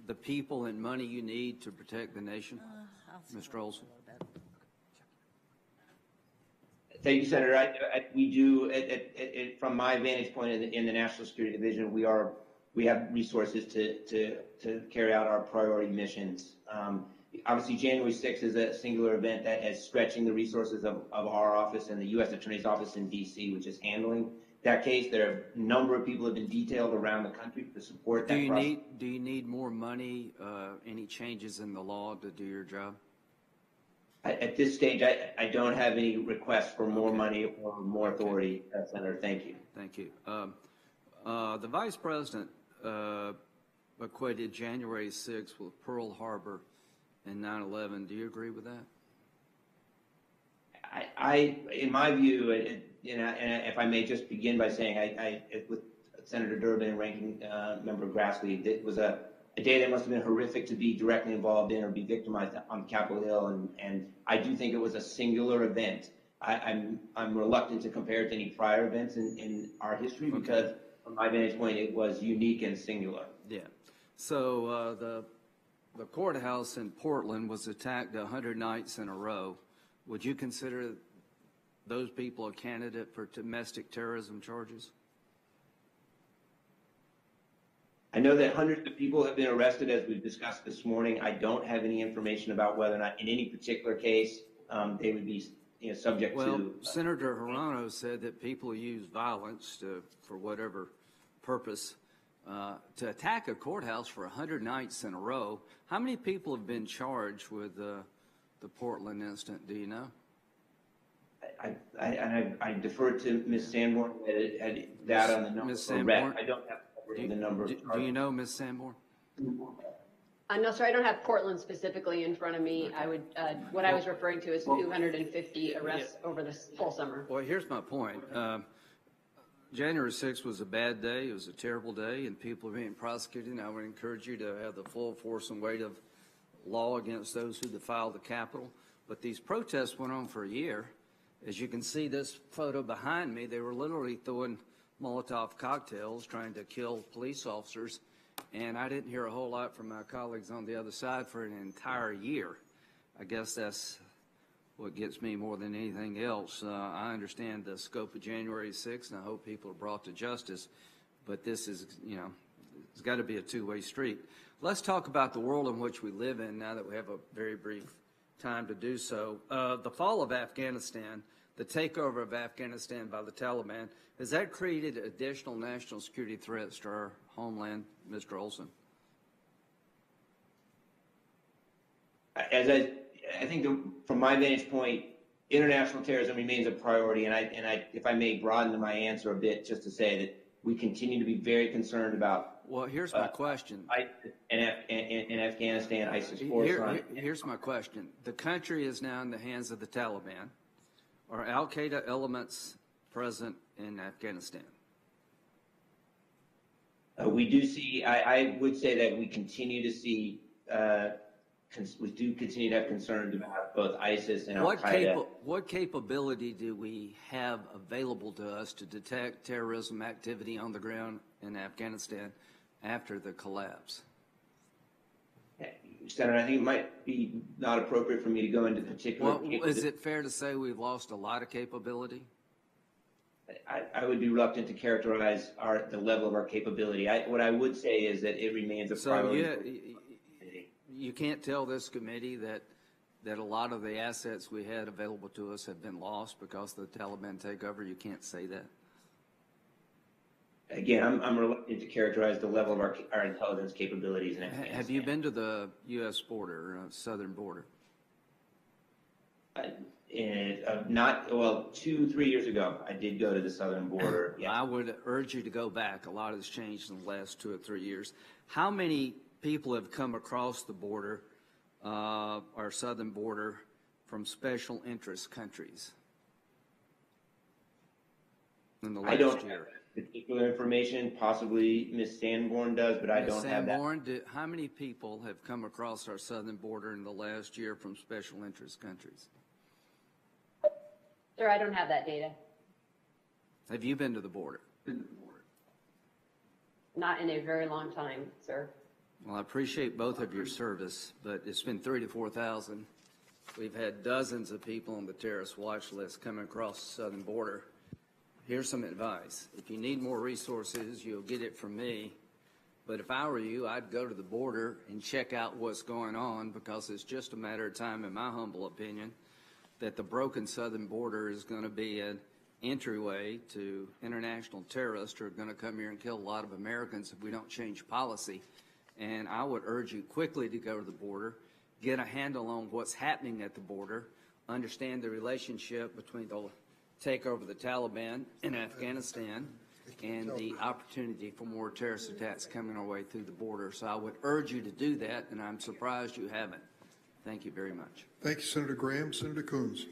the people, and money you need to protect the nation, Mr. Olsen? Thank you, Senator. We do, from my vantage point in the National Security Division, we have resources to carry out our priority missions. Obviously, January 6th is a singular event that is stretching the resources of our office and the U.S. Attorney's Office in D.C., which is handling that case. There are a number of people have been detailed around the country to support that process. Do you need more money, any changes in the law to do your job? At this stage, I don't have any requests for more money or more authority, Senator. Thank you. Thank you. The Vice President equated January 6th with Pearl Harbor and 9/11. Do you agree with that? In my view, and if I may just begin by saying, with Senator Durbin and Ranking Member Grassley, it was a day that must have been horrific to be directly involved in or be victimized on Capitol Hill, and I do think it was a singular event. I'm reluctant to compare it to any prior events in our history because, from my vantage point, it was unique and singular. Yeah. So the courthouse in Portland was attacked 100 nights in a row. Would you consider those people a candidate for domestic terrorism charges? I know that hundreds of people have been arrested, as we've discussed this morning. I don't have any information about whether or not, in any particular case, they would be subject to. Well, Senator Hirono said that people use violence for whatever purpose to attack a courthouse for 100 nights in a row. How many people have been charged with the Portland incident? Do you know? I defer to Ms. Sanborn had that on the number. Ms. Sanborn? I don't have the number. Do you know, Ms. Sanborn? No, sir, I don't have Portland specifically in front of me. I would, what I was referring to is 250 arrests over this whole summer. Well, here's my point. January 6th was a bad day. It was a terrible day, and people are being prosecuted. And I would encourage you to have the full force and weight of law against those who defiled the Capitol. But these protests went on for a year. As you can see this photo behind me, they were literally throwing Molotov cocktails trying to kill police officers. And I didn't hear a whole lot from my colleagues on the other side for an entire year. I guess that's what gets me more than anything else. I understand the scope of January 6th, and I hope people are brought to justice. But this is, it's got to be a two-way street. Let's talk about the world in which we live in now that we have a very brief time to do so. The fall of Afghanistan, the takeover of Afghanistan by the Taliban, has that created additional national security threats to our homeland, Mr. Olsen? I think from my vantage point, international terrorism remains a priority, and I, if I may broaden my answer a bit, just to say that we continue to be very concerned about. Well, here's my question. In Afghanistan, ISIS Here's my question. The country is now in the hands of the Taliban. Are al-Qaeda elements present in Afghanistan? We do see, I would say that we continue to see, we do continue to have concerns about both ISIS and Al-Qaeda. What capability do we have available to us to detect terrorism activity on the ground in Afghanistan after the collapse? Senator, I think it might be not appropriate for me to go into particular. Well, is it fair to say we've lost a lot of capability? I would be reluctant to characterize the level of our capability. What I would say is that it remains a priority. You can't tell this committee that a lot of the assets we had available to us have been lost because of the Taliban takeover. You can't say that. Again, I'm reluctant to characterize the level of our intelligence capabilities in Afghanistan. Have you been to the U.S. border, southern border? Not, well, 2-3 years ago, I did go to the southern border. Yes. I would urge you to go back. A lot has changed in the last 2 or 3 years. How many people have come across the border, our southern border, from special interest countries in the last year? I don't have particular information. Possibly Ms. Sanborn does, but I don't have that. Sanborn, how many people have come across our southern border in the last year from special interest countries? Sir, I don't have that data. Have you been to the border? Not in a very long time, sir. Well, I appreciate both of your service, but it's been 3,000 to 4,000. We've had dozens of people on the terrorist watch list coming across the southern border. Here's some advice. If you need more resources, you'll get it from me. But if I were you, I'd go to the border and check out what's going on, because it's just a matter of time, in my humble opinion, that the broken southern border is going to be an entryway to international terrorists who are going to come here and kill a lot of Americans if we don't change policy. And I would urge you quickly to go to the border, get a handle on what's happening at the border, understand the relationship between the takeover of the Taliban in Afghanistan and the opportunity for more terrorist attacks coming our way through the border. So I would urge you to do that, and I'm surprised you haven't. Thank you very much. Thank you, Senator Graham. Senator Coons.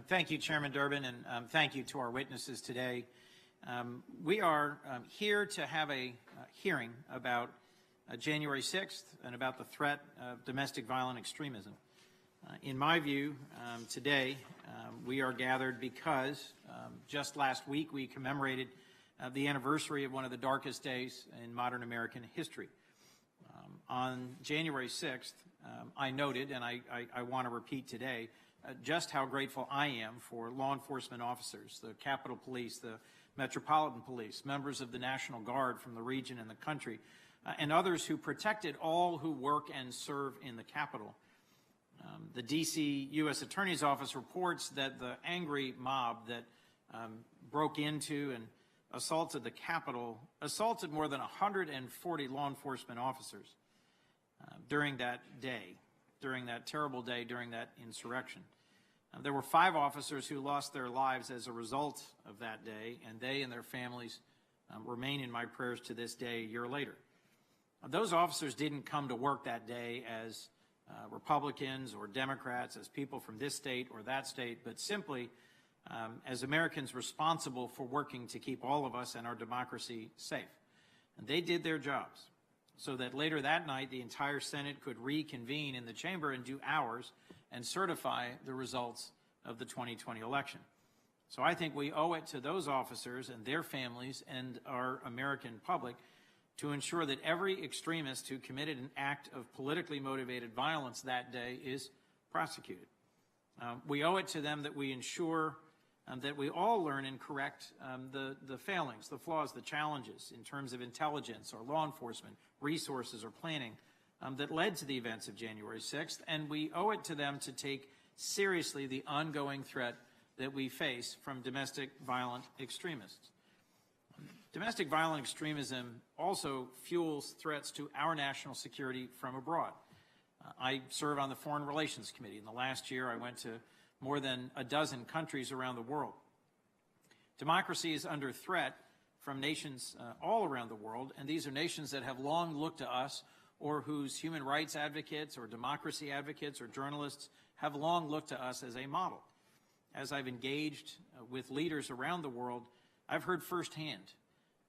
Thank you, Chairman Durbin, and thank you to our witnesses today. We are here to have a hearing about January 6th and about the threat of domestic violent extremism. In my view, today we are gathered because just last week we commemorated the anniversary of one of the darkest days in modern American history. On January 6th, I noted, and I want to repeat today, just how grateful I am for law enforcement officers, the Capitol Police, the Metropolitan Police, members of the National Guard from the region and the country, and others who protected all who work and serve in the Capitol. The D.C. U.S. Attorney's Office reports that the angry mob that broke into and assaulted the Capitol assaulted more than 140 law enforcement officers during that day, during that terrible day, during that insurrection. There were 5 officers who lost their lives as a result of that day, and they and their families remain in my prayers to this day, a year later. Those officers didn't come to work that day as Republicans or Democrats, as people from this state or that state, but simply as Americans responsible for working to keep all of us and our democracy safe. And they did their jobs so that later that night the entire Senate could reconvene in the chamber in due hours and certify the results of the 2020 election. So I think we owe it to those officers and their families and our American public to ensure that every extremist who committed an act of politically motivated violence that day is prosecuted. We owe it to them that we ensure that we all learn and correct the failings, the flaws, the challenges in terms of intelligence or law enforcement, resources or planning that led to the events of January 6th. And we owe it to them to take seriously the ongoing threat that we face from domestic violent extremists. Domestic violent extremism also fuels threats to our national security from abroad. I serve on the Foreign Relations Committee. In the last year, I went to more than a dozen countries around the world. Democracy is under threat from nations all around the world, and these are nations that have long looked to us, or whose human rights advocates or democracy advocates or journalists have long looked to us as a model. As I've engaged with leaders around the world, I've heard firsthand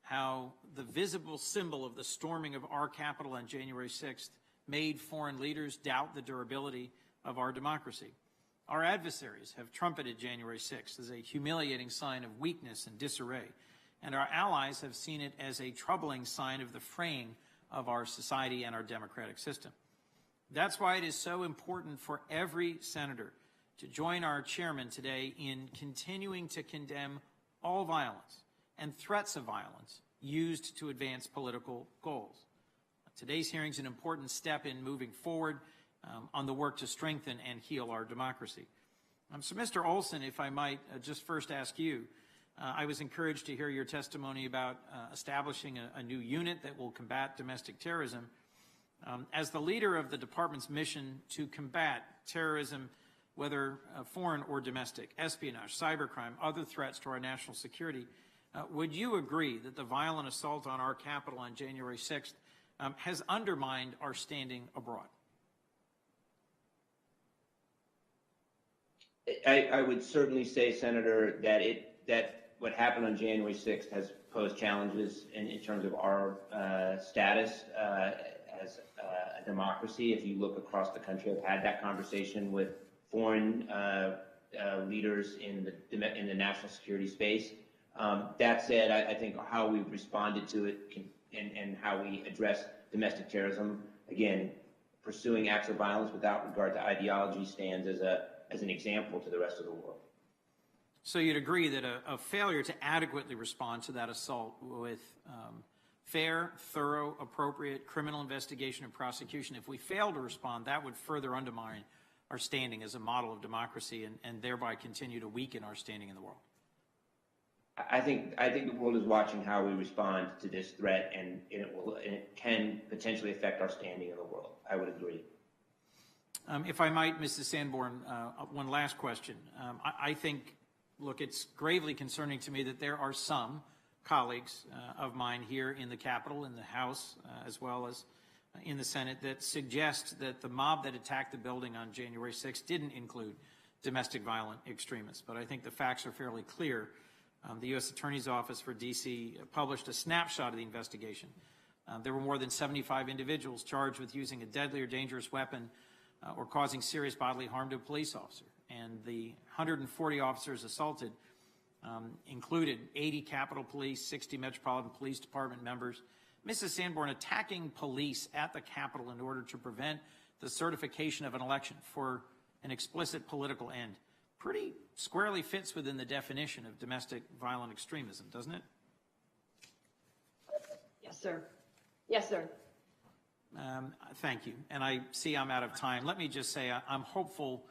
how the visible symbol of the storming of our Capitol on January 6th made foreign leaders doubt the durability of our democracy. Our adversaries have trumpeted January 6th as a humiliating sign of weakness and disarray, and our allies have seen it as a troubling sign of the fraying of our society and our democratic system. That's why it is so important for every senator to join our chairman today in continuing to condemn all violence and threats of violence used to advance political goals. Today's hearing is an important step in moving forward on the work to strengthen and heal our democracy. So, Mr. Olsen, if I might just first ask you, I was encouraged to hear your testimony about establishing a new unit that will combat domestic terrorism. As the leader of the department's mission to combat terrorism, whether foreign or domestic, espionage, cybercrime, other threats to our national security, would you agree that the violent assault on our Capitol on January 6th has undermined our standing abroad? I would certainly say, Senator, that what happened on January 6th has posed challenges in terms of our status as a democracy. If you look across the country, I've had that conversation with foreign leaders in the national security space. That said, I think how we've responded to it and how we address domestic terrorism, again, pursuing acts of violence without regard to ideology stands as an example to the rest of the world. So you'd agree that a failure to adequately respond to that assault with fair, thorough, appropriate criminal investigation and prosecution, if we fail to respond, that would further undermine our standing as a model of democracy and thereby continue to weaken our standing in the world. I think the world is watching how we respond to this threat, and it can potentially affect our standing in the world. I would agree. If I might, Mrs. Sanborn, one last question. I think, look, it's gravely concerning to me that there are some colleagues of mine here in the Capitol, in the House, as well as in the Senate, that suggest that the mob that attacked the building on January 6th didn't include domestic violent extremists. But I think the facts are fairly clear. The U.S. Attorney's Office for D.C. published a snapshot of the investigation. There were more than 75 individuals charged with using a deadly or dangerous weapon or causing serious bodily harm to a police officer. And the 140 officers assaulted included 80 Capitol Police, 60 Metropolitan Police Department members. Mrs. Sanborn, attacking police at the Capitol in order to prevent the certification of an election for an explicit political end pretty squarely fits within the definition of domestic violent extremism, doesn't it? Yes, sir. Yes, sir. Thank you. And I see I'm out of time. Let me just say I'm hopeful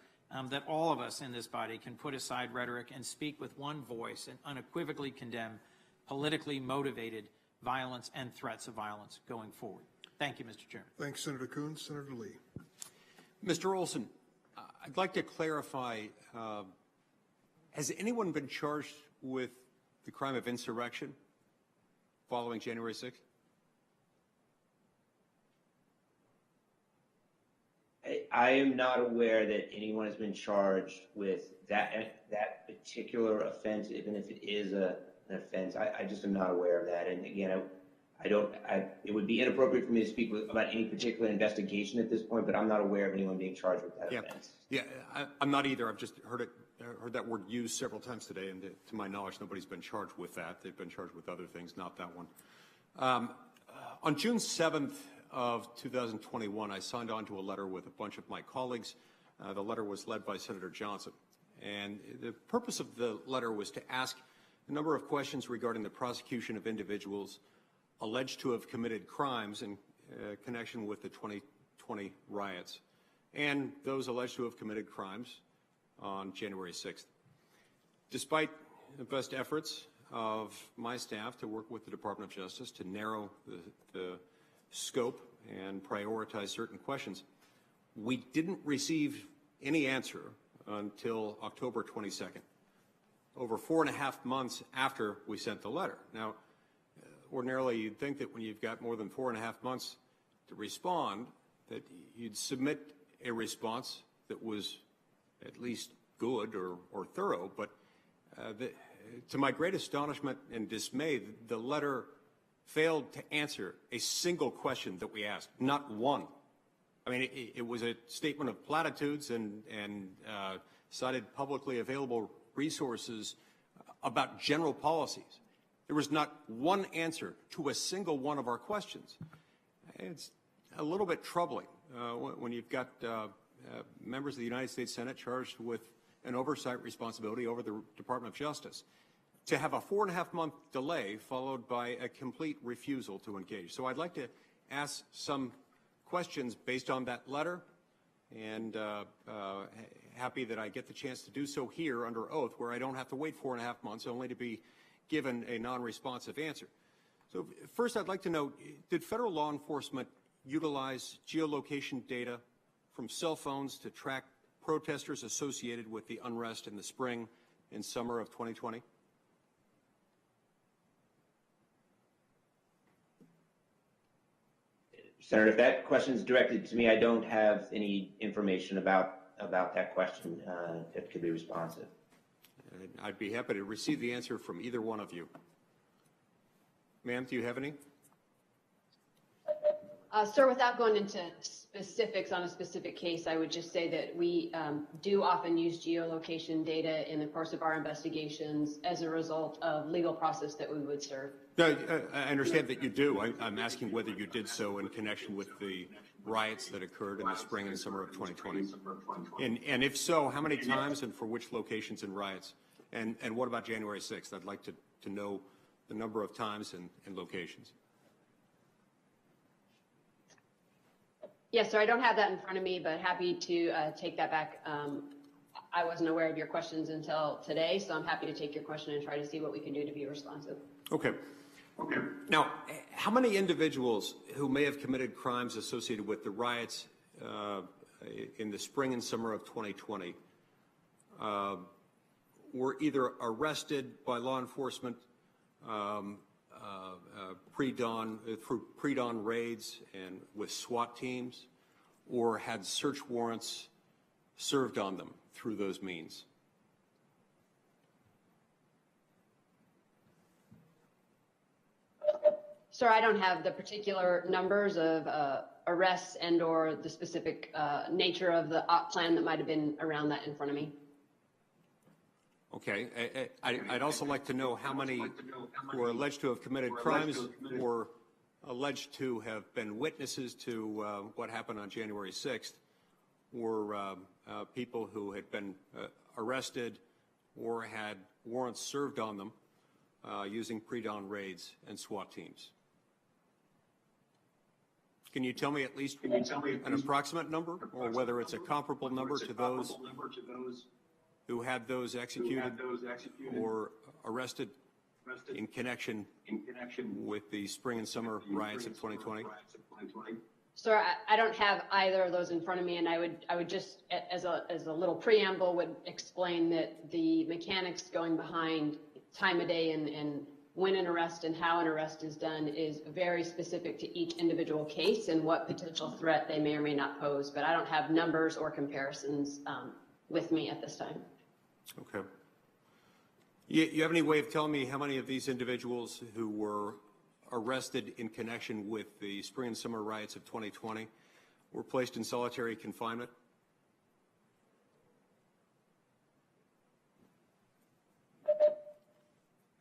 that all of us in this body can put aside rhetoric and speak with one voice and unequivocally condemn politically motivated violence and threats of violence going forward. Thank you, Mr. Chairman. Thanks, Senator Coons. Senator Lee. Mr. Olsen, I'd like to clarify, has anyone been charged with the crime of insurrection following January 6th? I am not aware that anyone has been charged with that particular offense, even if it is an offense. I just am not aware of that. And again, it would be inappropriate for me to speak about any particular investigation at this point, but I'm not aware of anyone being charged with that offense. Yeah, I'm not either. I've just heard that word used several times today, and to my knowledge, nobody's been charged with that. They've been charged with other things, not that one. On June 7th of 2021, I signed on to a letter with a bunch of my colleagues. The letter was led by Senator Johnson. And the purpose of the letter was to ask a number of questions regarding the prosecution of individuals alleged to have committed crimes in connection with the 2020 riots, and those alleged to have committed crimes on January 6th. Despite the best efforts of my staff to work with the Department of Justice to narrow the scope and prioritize certain questions, we didn't receive any answer until October 22nd, over 4.5 months after we sent the letter. Now, ordinarily you'd think that when you've got more than 4.5 months to respond, that you'd submit a response that was at least good or thorough, but to my great astonishment and dismay, the letter failed to answer a single question that we asked, not one. I mean, it was a statement of platitudes and cited publicly available resources about general policies. There was not one answer to a single one of our questions. It's a little bit troubling when you've got members of the United States Senate charged with an oversight responsibility over the Department of Justice to have a 4.5-month delay followed by a complete refusal to engage. So I'd like to ask some questions based on that letter, and happy that I get the chance to do so here under oath, where I don't have to wait 4.5 months only to be given a non-responsive answer. So first, I'd like to know, did federal law enforcement utilize geolocation data from cell phones to track protesters associated with the unrest in the spring and summer of 2020? Senator, if that question is directed to me, I don't have any information about that question that could be responsive. I'd be happy to receive the answer from either one of you. Ma'am, do you have any? Sir, without going into specifics on a specific case, I would just say that we do often use geolocation data in the course of our investigations as a result of legal process that we would serve. I understand that you do. I'm asking whether you did so in connection with the riots that occurred in the spring and summer of 2020. And if so, how many times and for which locations and riots? And what about January 6th? I'd like to know the number of times and locations. Yes, sir, I don't have that in front of me, but happy to take that back. I wasn't aware of your questions until today, so I'm happy to take your question and try to see what we can do to be responsive. Okay. Now, how many individuals who may have committed crimes associated with the riots in the spring and summer of 2020 were either arrested by law enforcement through pre-dawn raids and with SWAT teams, or had search warrants served on them through those means? Sir, I don't have the particular numbers of arrests and or the specific nature of the op plan that might have been around that in front of me. Okay. I'd also like to know how many who are alleged to have committed crimes or alleged to have been witnesses to what happened on January 6th were people who had been arrested or had warrants served on them using pre-dawn raids and SWAT teams. Can you tell me at least an approximate number, or whether it's a comparable number to those who had those executed or arrested in connection with the spring and summer riots of 2020? Sir, I don't have either of those in front of me, and I would just, as a little preamble, would explain that the mechanics going behind time of day and when an arrest and how an arrest is done is very specific to each individual case and what potential threat they may or may not pose. But I don't have numbers or comparisons with me at this time. Okay. You have any way of telling me how many of these individuals who were arrested in connection with the spring and summer riots of 2020 were placed in solitary confinement?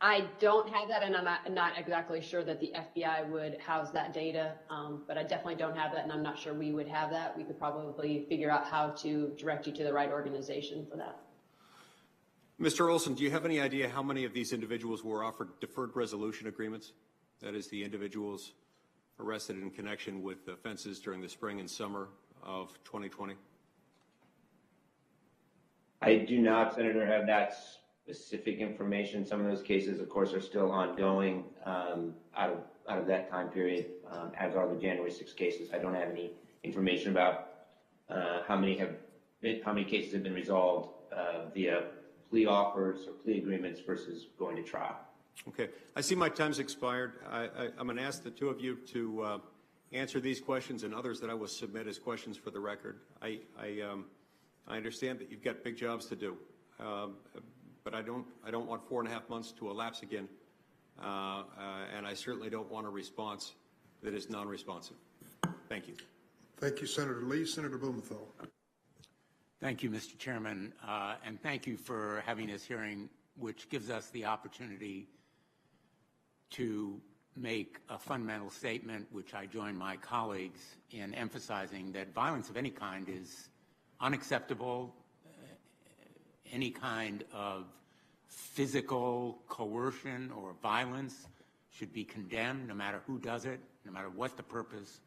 I don't have that, and I'm not exactly sure that the FBI would house that data, but I definitely don't have that, and I'm not sure we would have that. We could probably figure out how to direct you to the right organization for that. Mr. Olsen, do you have any idea how many of these individuals were offered deferred resolution agreements? That is, the individuals arrested in connection with offenses during the spring and summer of 2020? I do not, Senator, have that specific information. Some of those cases, of course, are still ongoing out of that time period, as are the January 6 cases. I don't have any information about how many cases have been resolved via plea offers or plea agreements versus going to trial. Okay. I see my time's expired. I'm going to ask the two of you to answer these questions and others that I will submit as questions for the record. I understand that you've got big jobs to do, but I don't want 4.5 months to elapse again and I certainly don't want a response that is non-responsive. Thank you. Thank you, Senator Lee. Senator Blumenthal. Thank you, Mr. Chairman, and thank you for having this hearing, which gives us the opportunity to make a fundamental statement, which I join my colleagues in emphasizing that violence of any kind is unacceptable. Any kind of physical coercion or violence should be condemned, no matter who does it, no matter what the purpose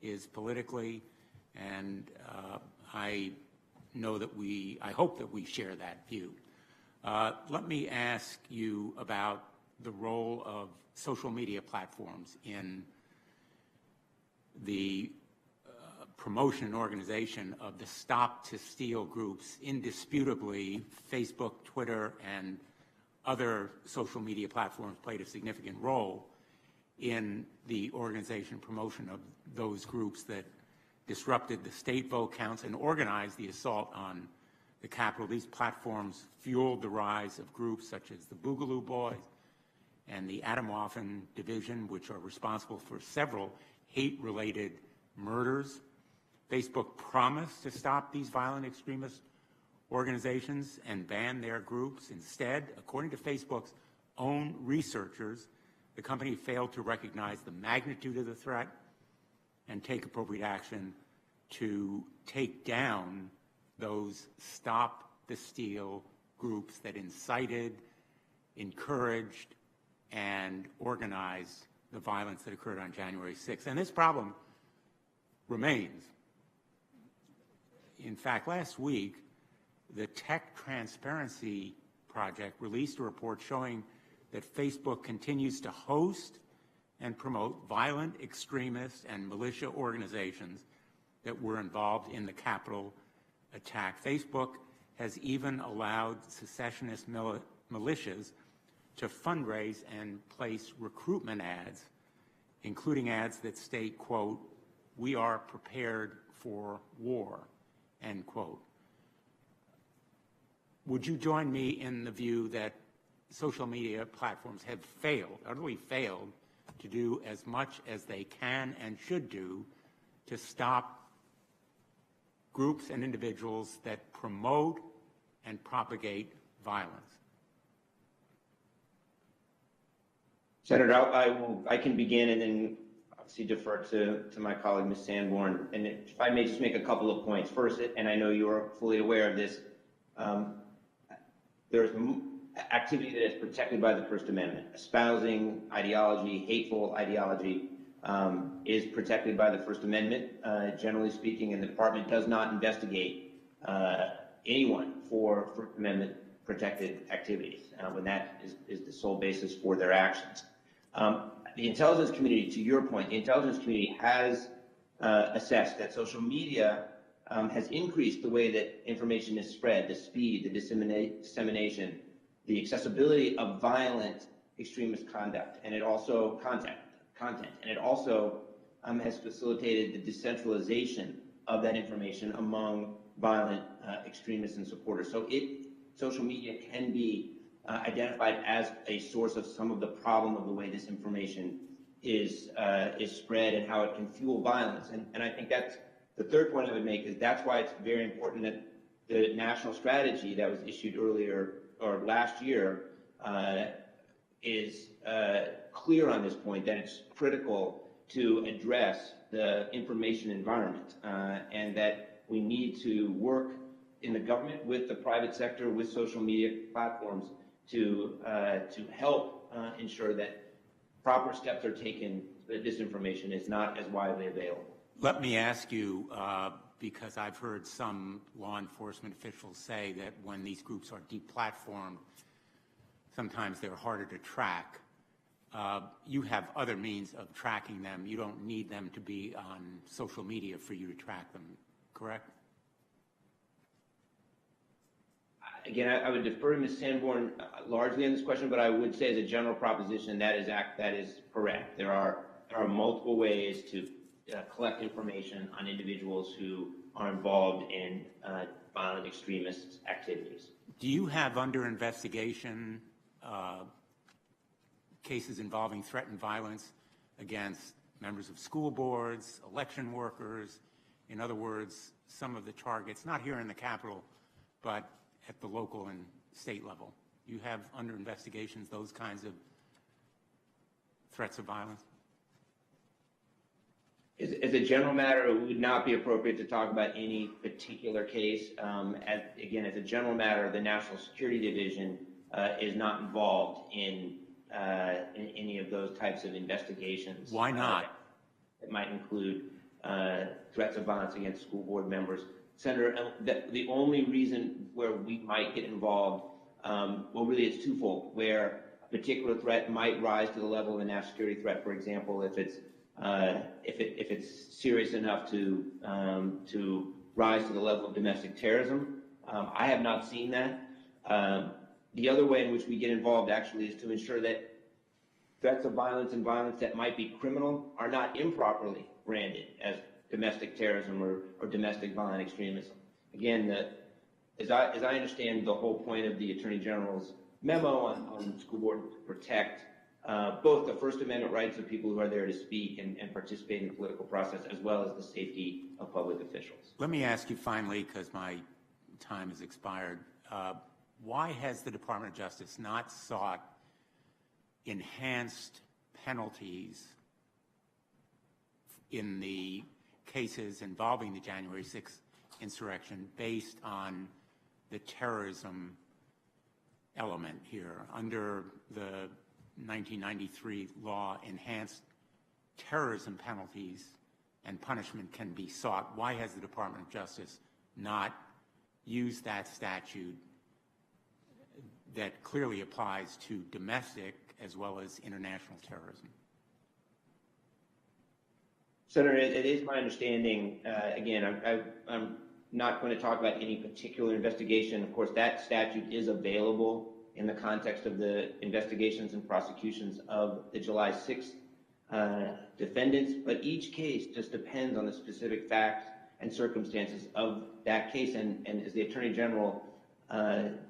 is politically, and I hope that we share that view. Let me ask you about the role of social media platforms in the promotion and organization of the Stop to Steal groups. Indisputably, Facebook, Twitter, and other social media platforms played a significant role in the organization and promotion of those groups that disrupted the state vote counts and organized the assault on the Capitol. These platforms fueled the rise of groups such as the Boogaloo Boys and the Adamwaffen Division, which are responsible for several hate-related murders. Facebook promised to stop these violent extremist organizations and ban their groups. Instead, according to Facebook's own researchers, the company failed to recognize the magnitude of the threat and take appropriate action to take down those Stop the Steal groups that incited, encouraged, and organized the violence that occurred on January 6th. And this problem remains. In fact, last week, the Tech Transparency Project released a report showing that Facebook continues to host and promote violent extremist and militia organizations that were involved in the Capitol attack. Facebook has even allowed secessionist militias to fundraise and place recruitment ads, including ads that state, quote, "We are prepared for war," end quote. Would you join me in the view that social media platforms have failed, utterly failed, to do as much as they can and should do to stop groups and individuals that promote and propagate violence? Senator, I can begin and then obviously defer to my colleague, Ms. Sanborn. And if I may just make a couple of points. First, and I know you're fully aware of this, there's activity that is protected by the First Amendment. Espousing ideology, hateful ideology, is protected by the First Amendment, generally speaking, and the department does not investigate anyone for First Amendment protected activities when that is the sole basis for their actions. The intelligence community, to your point, the intelligence community has assessed that social media has increased the way that information is spread, the speed, the dissemination, the accessibility of violent extremist conduct, and it also content, and it also has facilitated the decentralization of that information among violent extremists and supporters. So social media can be identified as a source of some of the problem of the way this information is spread and how it can fuel violence. And I think that's the third point I would make, is that's why it's very important that the national strategy that was issued earlier or last year is clear on this point, that it's critical to address the information environment and that we need to work in the government with the private sector, with social media platforms to help ensure that proper steps are taken so that this information is not as widely available. Let me ask you, because I've heard some law enforcement officials say that when these groups are deplatformed, sometimes they're harder to track. You have other means of tracking them. You don't need them to be on social media for you to track them, correct? Again, I would defer to Ms. Sanborn largely on this question, but I would say as a general proposition that is correct. There are multiple ways to collect information on individuals who are involved in violent extremist activities. Do you have under investigation cases involving threat and violence against members of school boards, election workers, in other words, some of the targets, not here in the Capitol, but at the local and state level. You have under investigations those kinds of threats of violence? As a general matter, it would not be appropriate to talk about any particular case. Again, as a general matter, the National Security Division is not involved in any of those types of investigations. Why not? It might include threats of violence against school board members. Senator, the only reason where we might get involved, well, really it's twofold, where a particular threat might rise to the level of a national security threat, for example, if it's serious enough to rise to the level of domestic terrorism. I have not seen that. The other way in which we get involved actually is to ensure that threats of violence and violence that might be criminal are not improperly branded as domestic terrorism or domestic violent extremism. Again, as I understand the whole point of the Attorney General's memo on school board to protect both the First Amendment rights of people who are there to speak and participate in the political process, as well as the safety of public officials. Let me ask you finally, because my time has expired, why has the Department of Justice not sought enhanced penalties in the cases involving the January 6th insurrection based on the terrorism element here? Under the 1993 law, enhanced terrorism penalties and punishment can be sought. Why has the Department of Justice not used that statute that clearly applies to domestic as well as international terrorism? Senator, it is my understanding, again, I'm not going to talk about any particular investigation. Of course, that statute is available in the context of the investigations and prosecutions of the July 6th defendants, but each case just depends on the specific facts and circumstances of that case. And as the Attorney General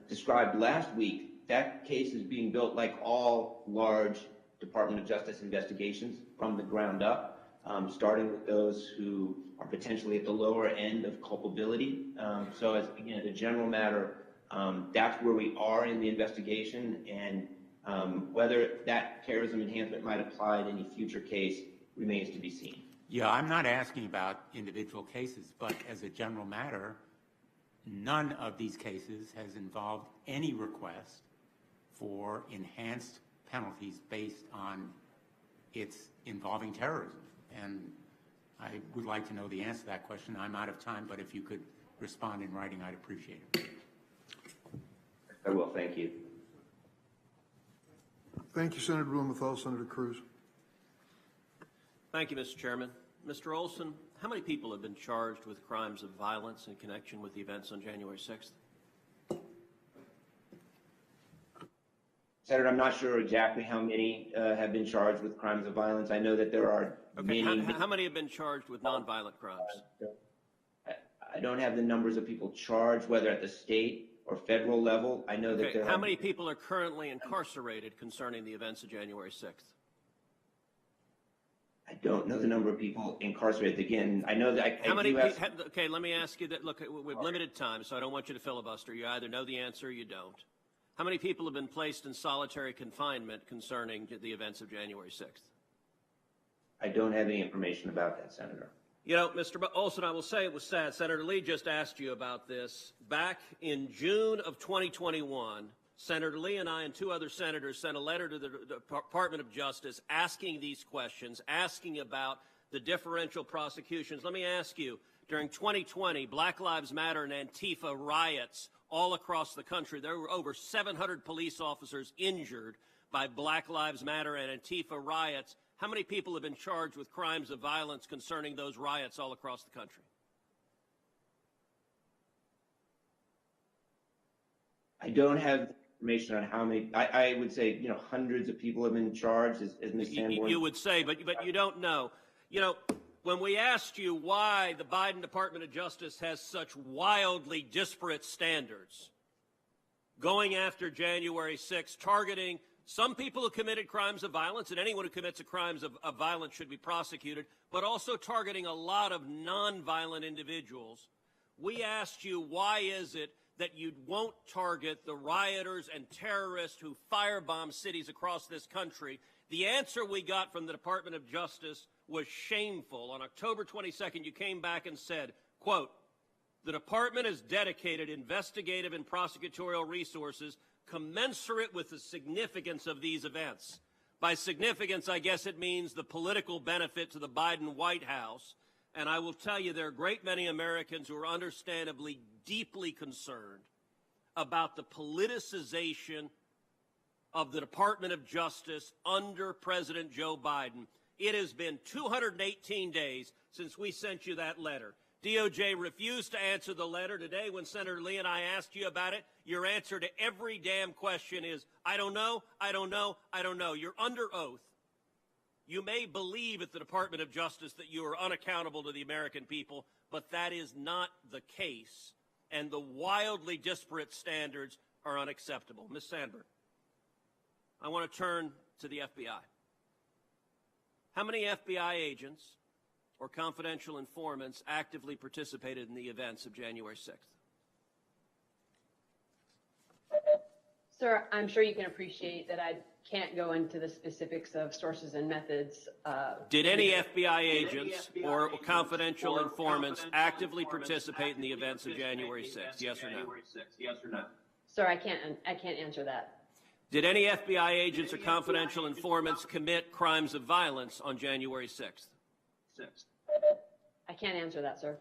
described last week, that case is being built like all large Department of Justice investigations from the ground up, starting with those who are potentially at the lower end of culpability. So as a general matter, that's where we are in the investigation, and whether that terrorism enhancement might apply to any future case remains to be seen. Yeah, I'm not asking about individual cases, but as a general matter, none of these cases has involved any request for enhanced penalties based on its involving terrorism. And I would like to know the answer to that question. I'm out of time, but if you could respond in writing, I'd appreciate it. I will. Thank you. Thank you, Senator Blumenthal. Senator Cruz. Thank you, Mr. Chairman. Mr. Olsen, how many people have been charged with crimes of violence in connection with the events on January 6th? Senator, I'm not sure exactly how many have been charged with crimes of violence. I know that there are many. How many have been charged with nonviolent crimes? I don't have the numbers of people charged, whether at the state or federal level. I know that there How many people are currently incarcerated concerning the events of January 6th? I don't know the number of people incarcerated. Again, I know that Okay, let me ask you that. Look, we have limited time, so I don't want you to filibuster. You either know the answer or you don't. How many people have been placed in solitary confinement concerning the events of January 6th? I don't have any information about that, Senator. You know, Mr. Olsen, I will say it was sad. Senator Lee just asked you about this. Back in June of 2021, Senator Lee and I and two other senators sent a letter to the Department of Justice asking these questions, asking about the differential prosecutions. Let me ask you, during 2020, Black Lives Matter and Antifa riots all across the country, there were over 700 police officers injured by Black Lives Matter and Antifa riots. How many people have been charged with crimes of violence concerning those riots all across the country? I don't have information on how many. I would say, hundreds of people have been charged, as Ms. Sanborn. You would say, but you don't know. You know, when we asked you why the Biden Department of Justice has such wildly disparate standards going after January 6th, targeting some people who committed crimes of violence, and anyone who commits crimes of violence should be prosecuted, but also targeting a lot of nonviolent individuals. We asked you, why is it that you won't target the rioters and terrorists who firebomb cities across this country? The answer we got from the Department of Justice was shameful. On October 22nd, you came back and said, quote, "The department has dedicated investigative and prosecutorial resources commensurate with the significance of these events." By significance, I guess it means the political benefit to the Biden White House. And I will tell you, there are a great many Americans who are understandably deeply concerned about the politicization of the Department of Justice under President Joe Biden. It has been 218 days since we sent you that letter. DOJ refused to answer the letter. Today, when Senator Lee and I asked you about it, your answer to every damn question is, I don't know, I don't know, I don't know. You're under oath. You may believe at the Department of Justice that you are unaccountable to the American people, but that is not the case. And the wildly disparate standards are unacceptable. Ms. Sanborn, I want to turn to the FBI. How many FBI agents or confidential informants actively participated in the events of January 6th? Sir, I'm sure you can appreciate that I can't go into the specifics of sources and methods. Did any FBI agents or confidential informants actively participate in the events of January 6th? Yes or no? Sir, I can't answer that. Did any FBI agents or confidential informants commit crimes of violence on January 6th? I can't answer that, sir.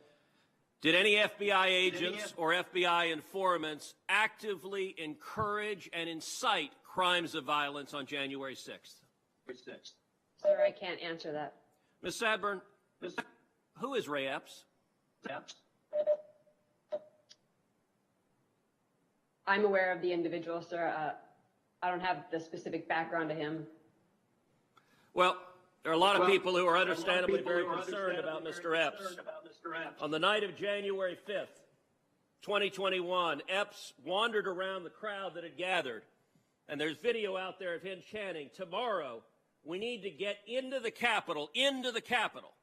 Did any FBI agents or FBI informants actively encourage and incite crimes of violence on January 6th? Sir, I can't answer that. Ms. Sanborn, who is Ray Epps? I'm aware of the individual, sir. I don't have the specific background to him. Well, there are a lot of people who are understandably very concerned about Mr. Epps. On the night of January 5th, 2021, Epps wandered around the crowd that had gathered. And there's video out there of him chanting, "Tomorrow, we need to get into the Capitol, into the Capitol."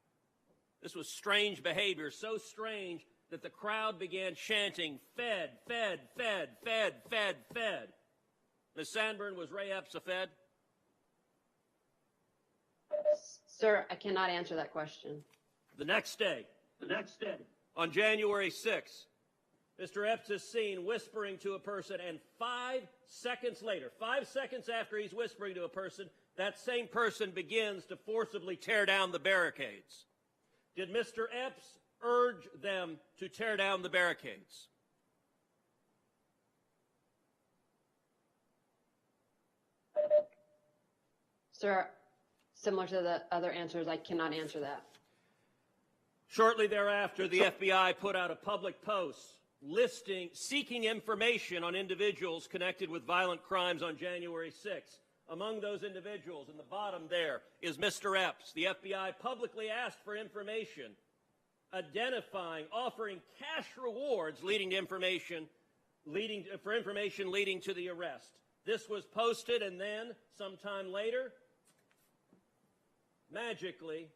This was strange behavior, so strange that the crowd began chanting, "Fed, Fed, Fed, Fed, Fed, Fed." Ms. Sanborn, was Ray Epps a Fed? Sir, I cannot answer that question. The next day, on January 6th, Mr. Epps is seen whispering to a person, and 5 seconds later, 5 seconds after he's whispering to a person, that same person begins to forcibly tear down the barricades. Did Mr. Epps urge them to tear down the barricades? Sir, similar to the other answers, I cannot answer that. Shortly thereafter, the FBI put out a public post seeking information on individuals connected with violent crimes on January 6th. Among those individuals, in the bottom there, is Mr. Epps. The FBI publicly asked for information, identifying, offering cash rewards leading to information leading to the arrest. This was posted, and then, sometime later, magically,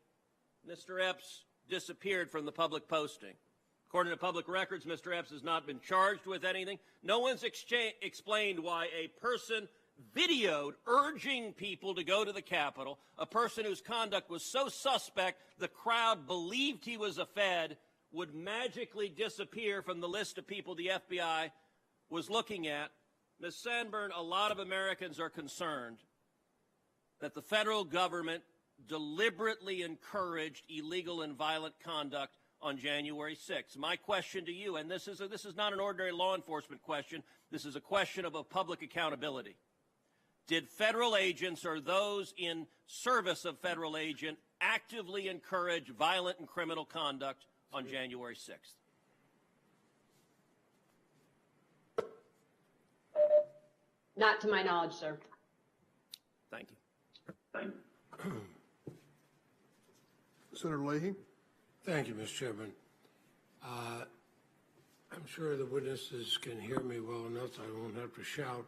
Mr. Epps disappeared from the public posting. According to public records, Mr. Epps has not been charged with anything. No one's explained why a person videoed urging people to go to the Capitol, a person whose conduct was so suspect the crowd believed he was a Fed, would magically disappear from the list of people the FBI was looking at. Ms. Sanborn, a lot of Americans are concerned that the federal government deliberately encouraged illegal and violent conduct on January 6th. My question to you, and this is not an ordinary law enforcement question, this is a question of public accountability. Did federal agents or those in service of federal agent actively encourage violent and criminal conduct on January 6th? Not to my knowledge, sir. Thank you. Senator Leahy. Thank you, Mr. Chairman. I'm sure the witnesses can hear me well enough so I won't have to shout.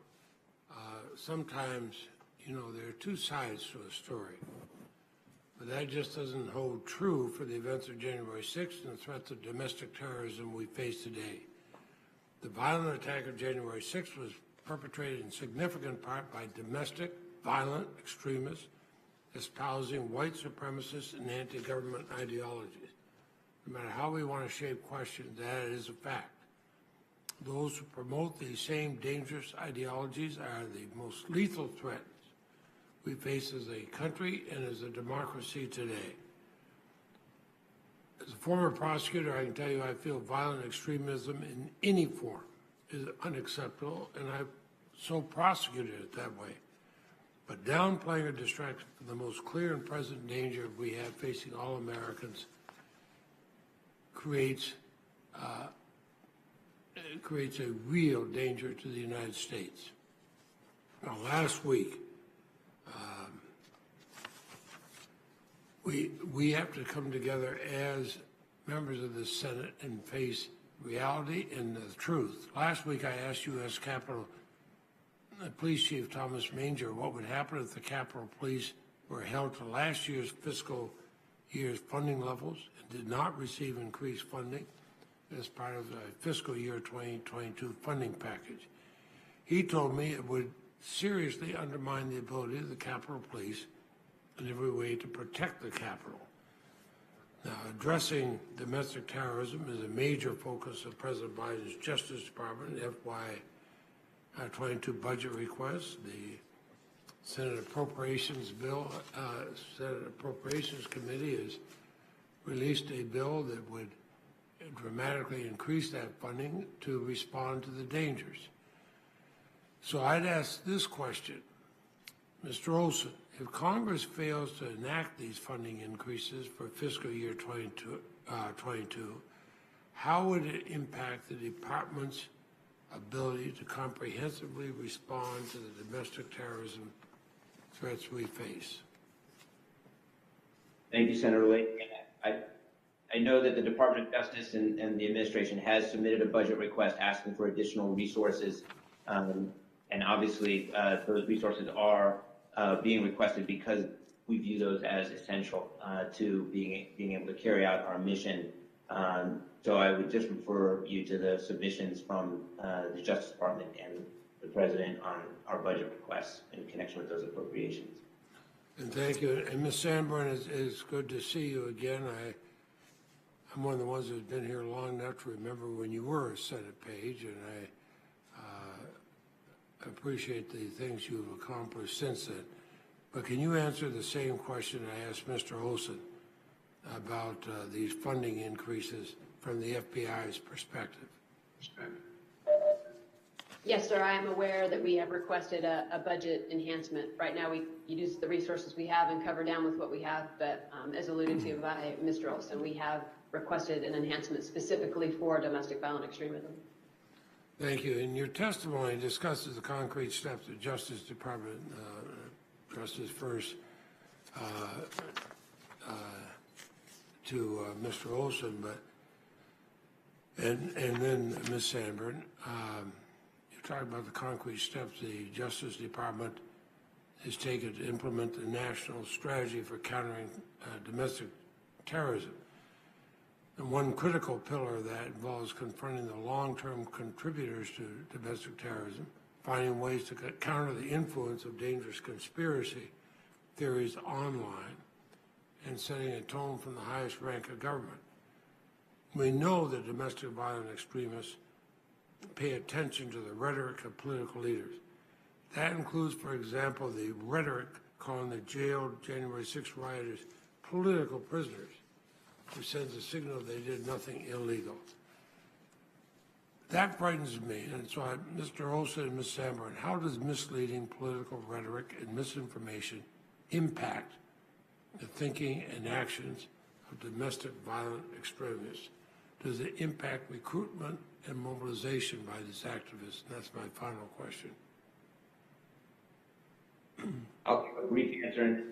Sometimes you know, there are two sides to a story. But that just doesn't hold true for the events of January 6th and the threats of domestic terrorism we face today. The violent attack of January 6th was perpetrated in significant part by domestic, violent extremists espousing white supremacist and anti-government ideologies. No matter how we want to shape questions, that is a fact. Those who promote these same dangerous ideologies are the most lethal threats we face as a country and as a democracy today. As a former prosecutor, I can tell you I feel violent extremism in any form is unacceptable, and I've so prosecuted it that way. But downplaying or distracting from the most clear and present danger we have facing all Americans creates a real danger to the United States. Now, last week, we have to come together as members of the Senate and face reality and the truth. Last week, I asked U.S. Capitol Police Chief Thomas Manger what would happen if the Capitol Police were held to last year's fiscal year's funding levels and did not receive increased funding as part of the fiscal year 2022 funding package. He told me it would seriously undermine the ability of the Capitol Police in every way to protect the Capitol. Now, addressing domestic terrorism is a major focus of President Biden's Justice Department FY 22 budget request. The Senate Appropriations Committee has released a bill that would dramatically increase that funding to respond to the dangers. So I'd ask this question, Mr. Olsen, if Congress fails to enact these funding increases for fiscal year 22, how would it impact the department's ability to comprehensively respond to the domestic terrorism threats we face? Thank you, Senator Lee. I know that the Department of Justice and the administration has submitted a budget request asking for additional resources, and obviously those resources are being requested because we view those as essential to being able to carry out our mission. So I would just refer you to the submissions from the Justice Department and the President on our budget requests in connection with those appropriations. And thank you. And Ms. Sanborn, it's good to see you again. I'm one of the ones who's been here long enough to remember when you were a Senate page, and I appreciate the things you've accomplished since then. But can you answer the same question I asked Mr. Olsen about these funding increases from the FBI's perspective? Yes, sir. I am aware that we have requested a budget enhancement. Right now, we use the resources we have and cover down with what we have. But as alluded to by Mr. Olsen, we have requested an enhancement specifically for domestic violent extremism. Thank you. In your testimony, discusses the concrete steps the Justice Department, Justice first, to Mr. Olsen, but and then Ms. Sanborn. You talked about the concrete steps the Justice Department has taken to implement the national strategy for countering domestic terrorism. And one critical pillar of that involves confronting the long-term contributors to domestic terrorism, finding ways to counter the influence of dangerous conspiracy theories online, and setting a tone from the highest rank of government. We know that domestic violent extremists pay attention to the rhetoric of political leaders. That includes, for example, the rhetoric calling the jailed January 6 rioters political prisoners, which sends a signal they did nothing illegal. That frightens me, and so Mr. Olsen and Ms. Sanborn, how does misleading political rhetoric and misinformation impact the thinking and actions of domestic violent extremists? Does it impact recruitment and mobilization by these activists? And that's my final question. I'll give a brief answer and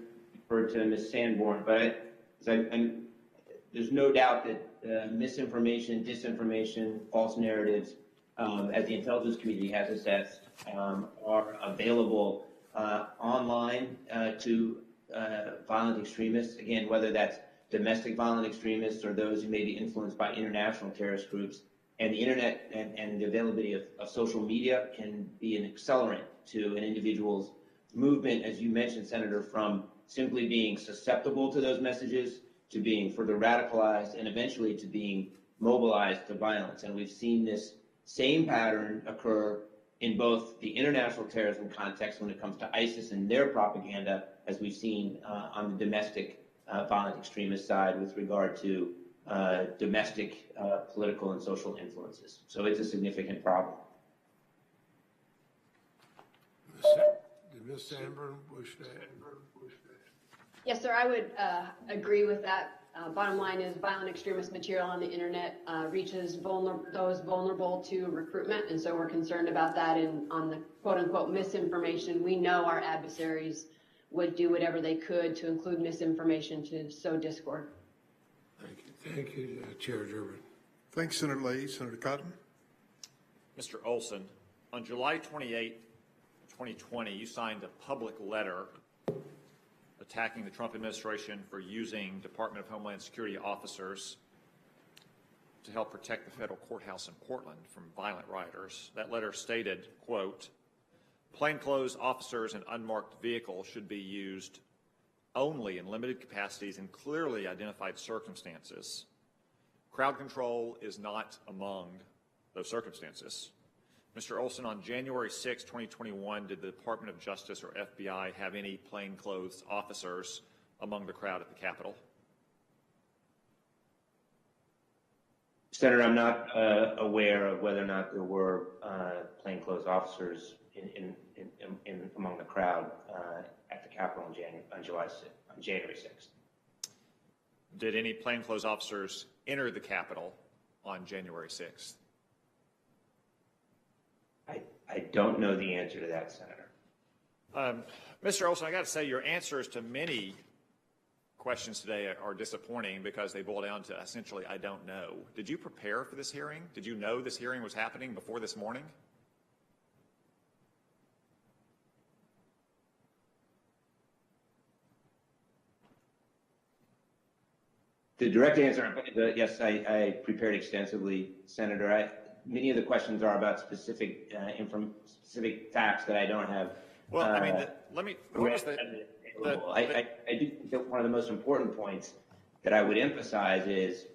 refer to Ms. Sanborn, but there's no doubt that misinformation, disinformation, false narratives, as the intelligence community has assessed, are available online to violent extremists, again, whether that's domestic violent extremists or those who may be influenced by international terrorist groups. And the internet and the availability of social media can be an accelerant to an individual's movement, as you mentioned, Senator, from simply being susceptible to those messages to being further radicalized and eventually to being mobilized to violence. And we've seen this same pattern occur in both the international terrorism context when it comes to ISIS and their propaganda, as we've seen on the domestic violent extremist side with regard to domestic political and social influences. So it's a significant problem. Did Ms. Sanborn wish to add? Yes, sir, I would agree with that. Bottom line is violent extremist material on the internet reaches those vulnerable to recruitment, and so we're concerned about that. And on the quote-unquote misinformation, we know our adversaries would do whatever they could to include misinformation to sow discord. Thank you, Chair Durbin. Thanks, Senator Leahy. Senator Cotton. Mr. Olsen, on July 28, 2020, you signed a public letter attacking the Trump administration for using Department of Homeland Security officers to help protect the federal courthouse in Portland from violent rioters. That letter stated, quote, plainclothes officers and unmarked vehicles should be used only in limited capacities in clearly identified circumstances. Crowd control is not among those circumstances. Mr. Olsen, on January 6, 2021, did the Department of Justice or FBI have any plainclothes officers among the crowd at the Capitol? Senator, I'm not aware of whether or not there were plainclothes officers in among the crowd at the Capitol on January 6th. Did any plainclothes officers enter the Capitol on January 6th? I don't know the answer to that, Senator. Mr. Olsen, I got to say your answers to many questions today are disappointing because they boil down to essentially, I don't know. Did you prepare for this hearing? Did you know this hearing was happening before this morning? The direct answer, yes, I prepared extensively, Senator. Many of the questions are about specific facts that I don't have. Well, I mean, I do think that one of the most important points that I would emphasize is,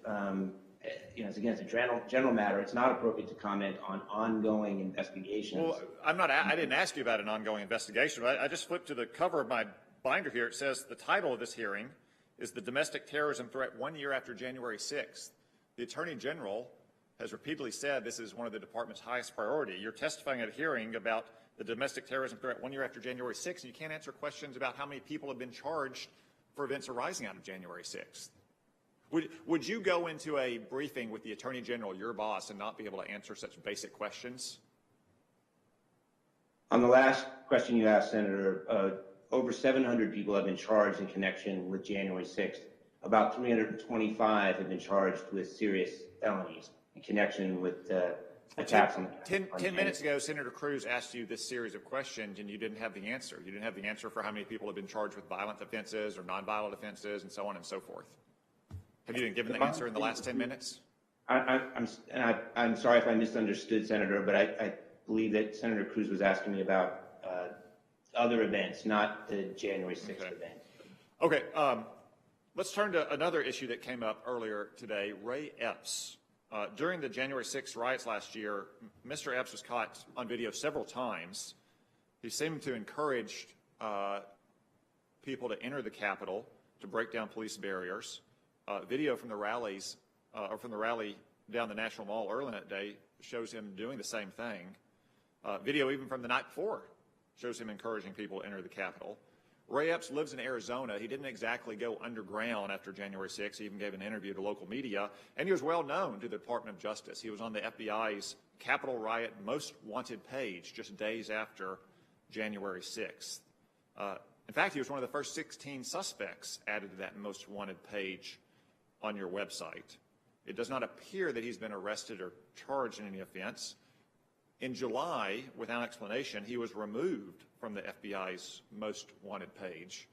it's against a general matter. It's not appropriate to comment on ongoing investigations. Well, I didn't ask you about an ongoing investigation. I just flipped to the cover of my binder here. It says the title of this hearing is the domestic terrorism threat 1 year after January 6th. The Attorney General has repeatedly said this is one of the department's highest priority. You're testifying at a hearing about the domestic terrorism threat 1 year after January 6th, and you can't answer questions about how many people have been charged for events arising out of January 6th. Would you go into a briefing with the Attorney General, your boss, and not be able to answer such basic questions? On the last question you asked, Senator, over 700 people have been charged in connection with January 6th. About 325 have been charged with serious felonies in connection with attacks on 10 minutes ago, Senator Cruz asked you this series of questions, and you didn't have the answer. You didn't have the answer for how many people have been charged with violent offenses or nonviolent offenses and so on and so forth. Have you been given the answer in the last 10 minutes? I'm sorry if I misunderstood, Senator, but I believe that Senator Cruz was asking me about other events, not the January 6th event. Okay. Let's turn to another issue that came up earlier today, Ray Epps. During the January 6th riots last year, Mr. Epps was caught on video several times. He seemed to encourage people to enter the Capitol to break down police barriers. Video from the rallies, or from the rally down the National Mall early that day shows him doing the same thing. Video even from the night before shows him encouraging people to enter the Capitol. Ray Epps lives in Arizona. He didn't exactly go underground after January 6th. He even gave an interview to local media, and he was well known to the Department of Justice. He was on the FBI's Capitol Riot Most Wanted page just days after January 6th. In fact, he was one of the first 16 suspects added to that Most Wanted page on your website. It does not appear that he's been arrested or charged in any offense. In July, without explanation, he was removed from the FBI's most wanted page.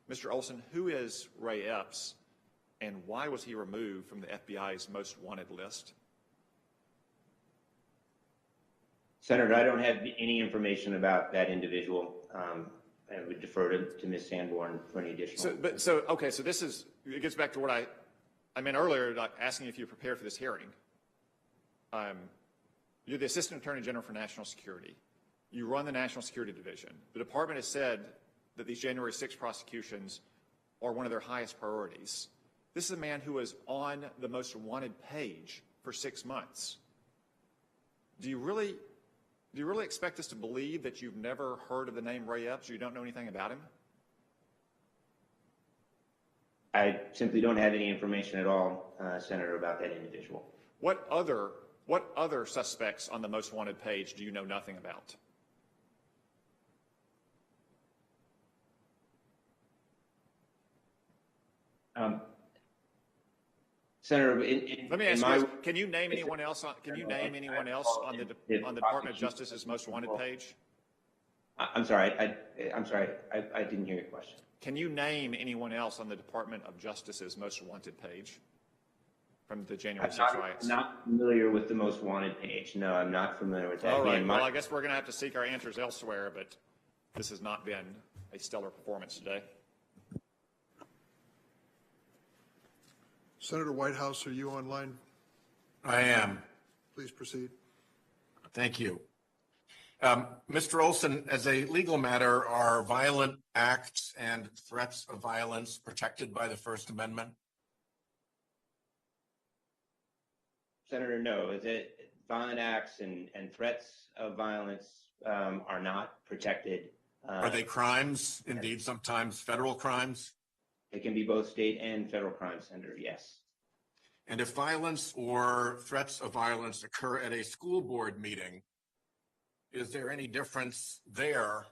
Mr. Olsen, who is Ray Epps, and why was he removed from the FBI's most wanted list? Senator, I don't have any information about that individual. I would defer to Ms. Sanborn for any additional. Okay, so this is, it gets back to what I meant earlier, like asking if you prepared for this hearing. You're the Assistant Attorney General for National Security. You run the National Security Division. The department has said that these January 6 prosecutions are one of their highest priorities. This is a man who was on the most wanted page for 6 months. Do you really expect us to believe that you've never heard of the name Ray Epps or you don't know anything about him? I simply don't have any information at all, Senator, about that individual. What other suspects on the most wanted page do you know nothing about? Senator, let me ask you: can you name anyone else on the Department of Justice's most wanted page? I'm sorry. I didn't hear your question. Can you name anyone else on the Department of Justice's most wanted page from the January 6 riots? I'm not familiar with the most wanted page. No, I'm not familiar with that. All right. Well, I guess we're going to have to seek our answers elsewhere, but this has not been a stellar performance today. Senator Whitehouse, are you online? I am. Please proceed. Thank you. Mr. Olsen, as a legal matter, are violent acts and threats of violence protected by the First Amendment? Senator, no. Violent acts and threats of violence are not protected. Are they crimes, indeed sometimes federal crimes? It can be both state and federal crimes, Senator, yes. And if violence or threats of violence occur at a school board meeting, is there any difference there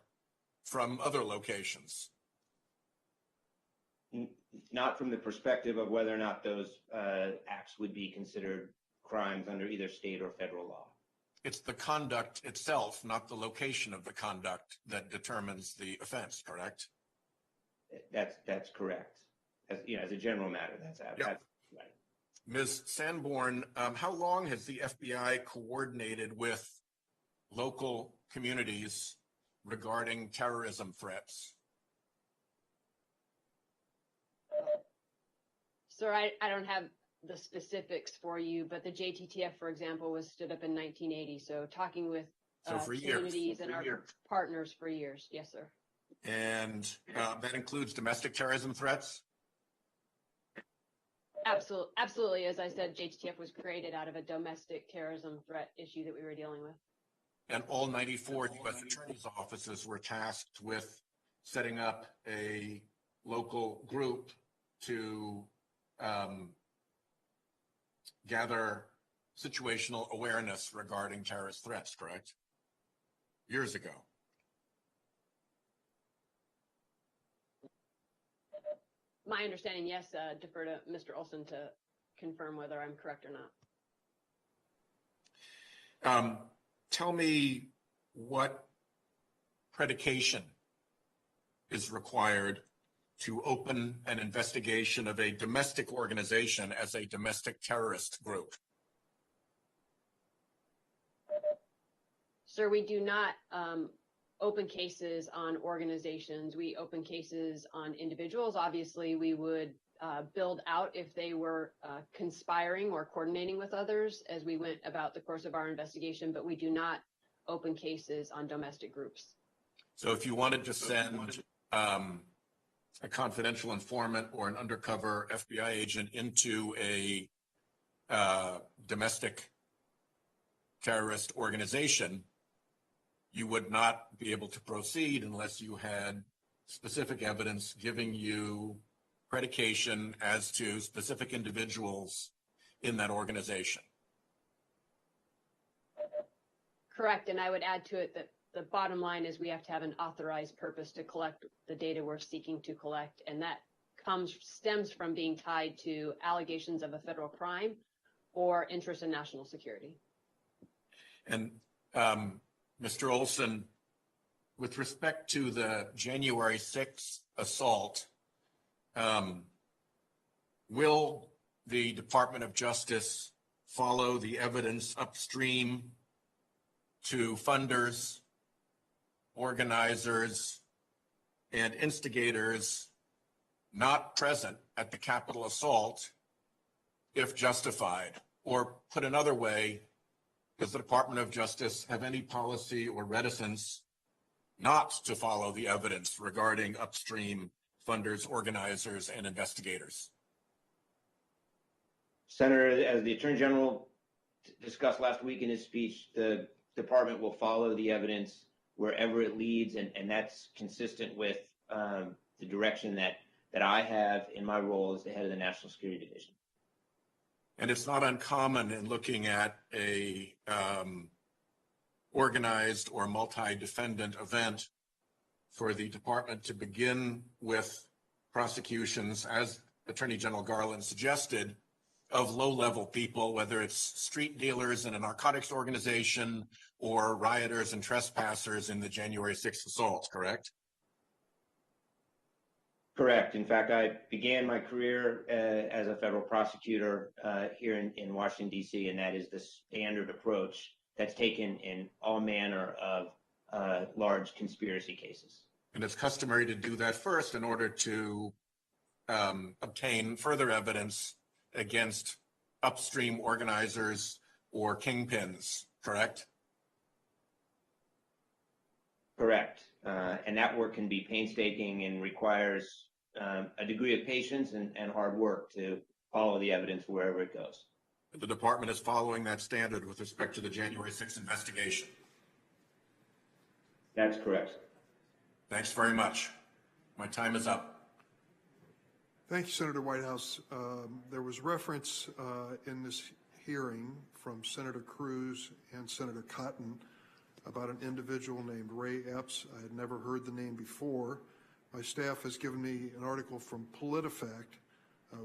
from other locations? Not from the perspective of whether or not those acts would be considered crimes under either state or federal law. It's the conduct itself, not the location of the conduct, that determines the offense, correct? That's correct. As a general matter, that's right. Ms. Sanborn, how long has the FBI coordinated with local communities regarding terrorism threats? Sir, I don't have the specifics for you, but the JTTF, for example, was stood up in 1980. So talking with communities and our partners for years. Yes, sir. And that includes domestic terrorism threats? Absolutely. As I said, JTTF was created out of a domestic terrorism threat issue that we were dealing with. And all 94 U.S. attorneys' offices were tasked with setting up a local group to gather situational awareness regarding terrorist threats, correct? Years ago. My understanding, yes, defer to Mr. Olsen to confirm whether I'm correct or not. Tell me what predication is required to open an investigation of a domestic organization as a domestic terrorist group. Sir, we do not open cases on organizations. We open cases on individuals. Obviously, we would build out if they were conspiring or coordinating with others as we went about the course of our investigation, but we do not open cases on domestic groups. So if you wanted to send a confidential informant or an undercover FBI agent into a domestic terrorist organization, you would not be able to proceed unless you had specific evidence giving you predication as to specific individuals in that organization. Correct, and I would add to it that the bottom line is we have to have an authorized purpose to collect the data we're seeking to collect, and that stems from being tied to allegations of a federal crime or interest in national security. And Mr. Olsen, with respect to the January 6th assault, will the Department of Justice follow the evidence upstream to funders, organizers, and instigators not present at the Capitol assault if justified? Or put another way, does the Department of Justice have any policy or reticence not to follow the evidence regarding upstream funders, organizers, and investigators? Senator, as the Attorney General discussed last week in his speech, the department will follow the evidence wherever it leads, and that's consistent with the direction that I have in my role as the head of the National Security Division. And it's not uncommon in looking at a organized or multi-defendant event for the department to begin with prosecutions, as Attorney General Garland suggested, of low-level people, whether it's street dealers in a narcotics organization or rioters and trespassers in the January 6th assaults, correct? Correct. In fact, I began my career as a federal prosecutor here in Washington, D.C., and that is the standard approach that's taken in all manner of large conspiracy cases. And it's customary to do that first in order to obtain further evidence against upstream organizers or kingpins, correct? Correct. And that work can be painstaking and requires a degree of patience and hard work to follow the evidence wherever it goes. The department is following that standard with respect to the January 6th investigation. That's correct. Thanks very much. My time is up. Thank you, Senator Whitehouse. There was reference in this hearing from Senator Cruz and Senator Cotton about an individual named Ray Epps. I had never heard the name before. My staff has given me an article from PolitiFact,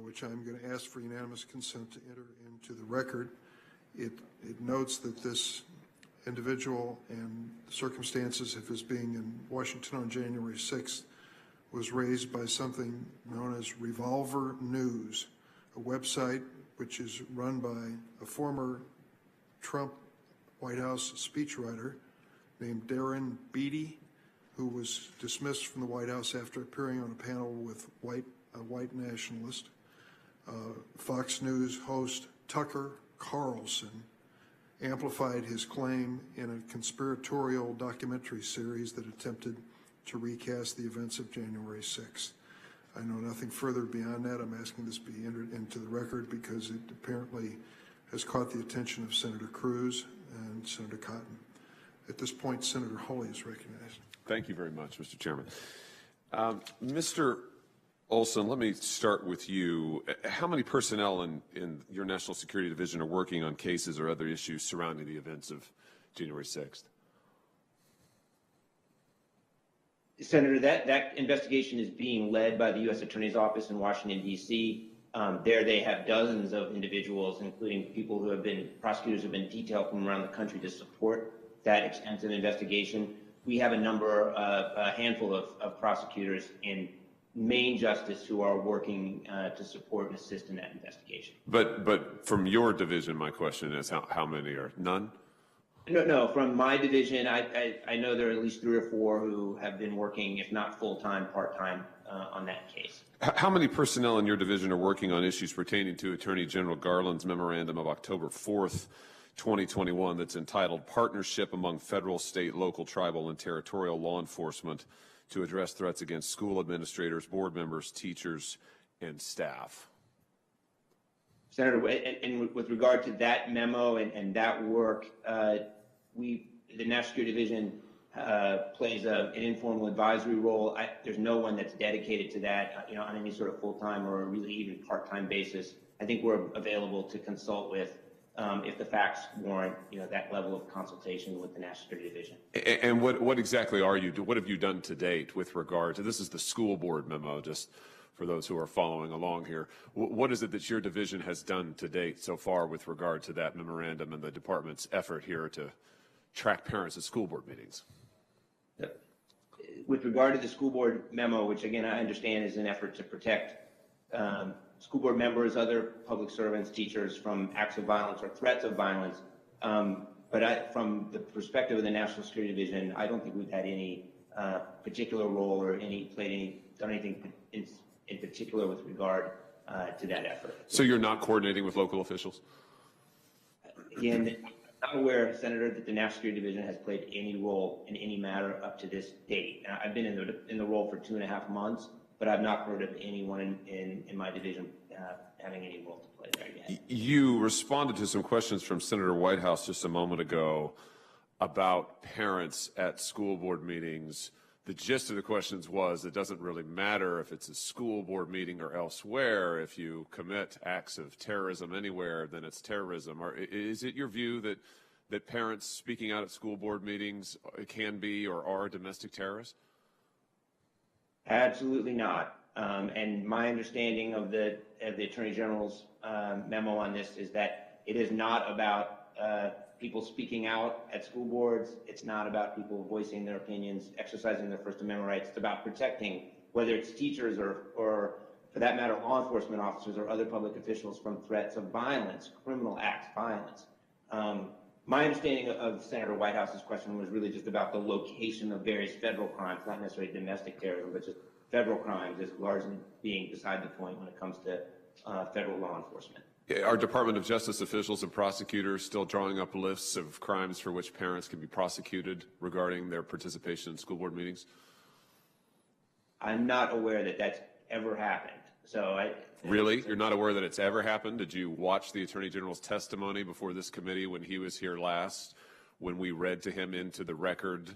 which I'm going to ask for unanimous consent to enter into the record. It notes that this individual and the circumstances of his being in Washington on January 6th was raised by something known as Revolver News, a website which is run by a former Trump White House speechwriter named Darren Beattie, who was dismissed from the White House after appearing on a panel with a white nationalist. Fox News host Tucker Carlson amplified his claim in a conspiratorial documentary series that attempted to recast the events of January 6th. I know nothing further beyond that. I'm asking this be entered into the record because it apparently has caught the attention of Senator Cruz and Senator Cotton. At this point, Senator Hawley is recognized. Thank you very much, Mr. Chairman. Mr. Olsen, let me start with you. How many personnel in your National Security Division are working on cases or other issues surrounding the events of January 6th? Senator, that investigation is being led by the U.S. Attorney's Office in Washington, D.C. There they have dozens of individuals, including people who have been, prosecutors who have been detailed from around the country to support that extensive investigation. We have a handful of prosecutors in Main Justice who are working to support and assist in that investigation. But from your division, my question is how many are? None? No, from my division, I know there are at least 3 or 4 who have been working, if not full-time, part-time, on that case. How many personnel in your division are working on issues pertaining to Attorney General Garland's memorandum of October 4th, 2021 that's entitled Partnership Among Federal, State, Local, Tribal, and Territorial Law Enforcement to Address Threats Against School Administrators, Board Members, Teachers, and Staff? Senator, and with regard to that memo and that work, the National Security Division plays an informal advisory role. There's no one that's dedicated to that, on any sort of full-time or really even part-time basis. I think we're available to consult with if the facts warrant, that level of consultation with the National Security Division. And what exactly what have you done to date with regard to, this is the school board memo, just for those who are following along here. What is it that your division has done to date so far with regard to that memorandum and the department's effort here track parents at school board meetings? With regard to the school board memo, which again I understand is an effort to protect school board members, other public servants, teachers from acts of violence or threats of violence, but from the perspective of the National Security Division, I don't think we've had any particular role or done anything in particular with regard to that effort. So you're not coordinating with local officials? Again, I'm aware, Senator, that the National Security Division has played any role in any matter up to this date. I've been in the role for 2.5 months, but I've not heard of anyone in my division having any role to play there yet. You responded to some questions from Senator Whitehouse just a moment ago about parents at school board meetings. The gist of the questions was it doesn't really matter if it's a school board meeting or elsewhere. If you commit acts of terrorism anywhere, then it's terrorism. Or is it your view that parents speaking out at school board meetings can be or are domestic terrorists? Absolutely not. And my understanding of the Attorney General's memo on this is that it is not about people speaking out at school boards. It's not about people voicing their opinions, exercising their First Amendment rights. It's about protecting, whether it's teachers or for that matter, law enforcement officers or other public officials from threats of violence, criminal acts, violence. My understanding of Senator Whitehouse's question was really just about the location of various federal crimes, not necessarily domestic terrorism, but just federal crimes is largely being beside the point when it comes to federal law enforcement. Are Department of Justice officials and prosecutors still drawing up lists of crimes for which parents can be prosecuted regarding their participation in school board meetings? I'm not aware that that's ever happened. Really? You're not aware that it's ever happened? Did you watch the Attorney General's testimony before this committee when he was here last, when we read to him into the record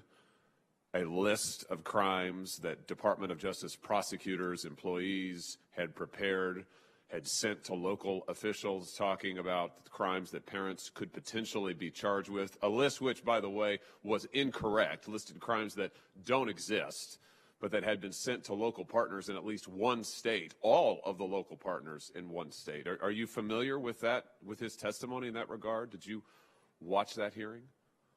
a list of crimes that Department of Justice prosecutors, employees had prepared, had sent to local officials talking about crimes that parents could potentially be charged with, a list which, by the way, was incorrect, listed crimes that don't exist, but that had been sent to local partners in at least one state, all of the local partners in one state. Are you familiar with that, with his testimony in that regard? Did you watch that hearing?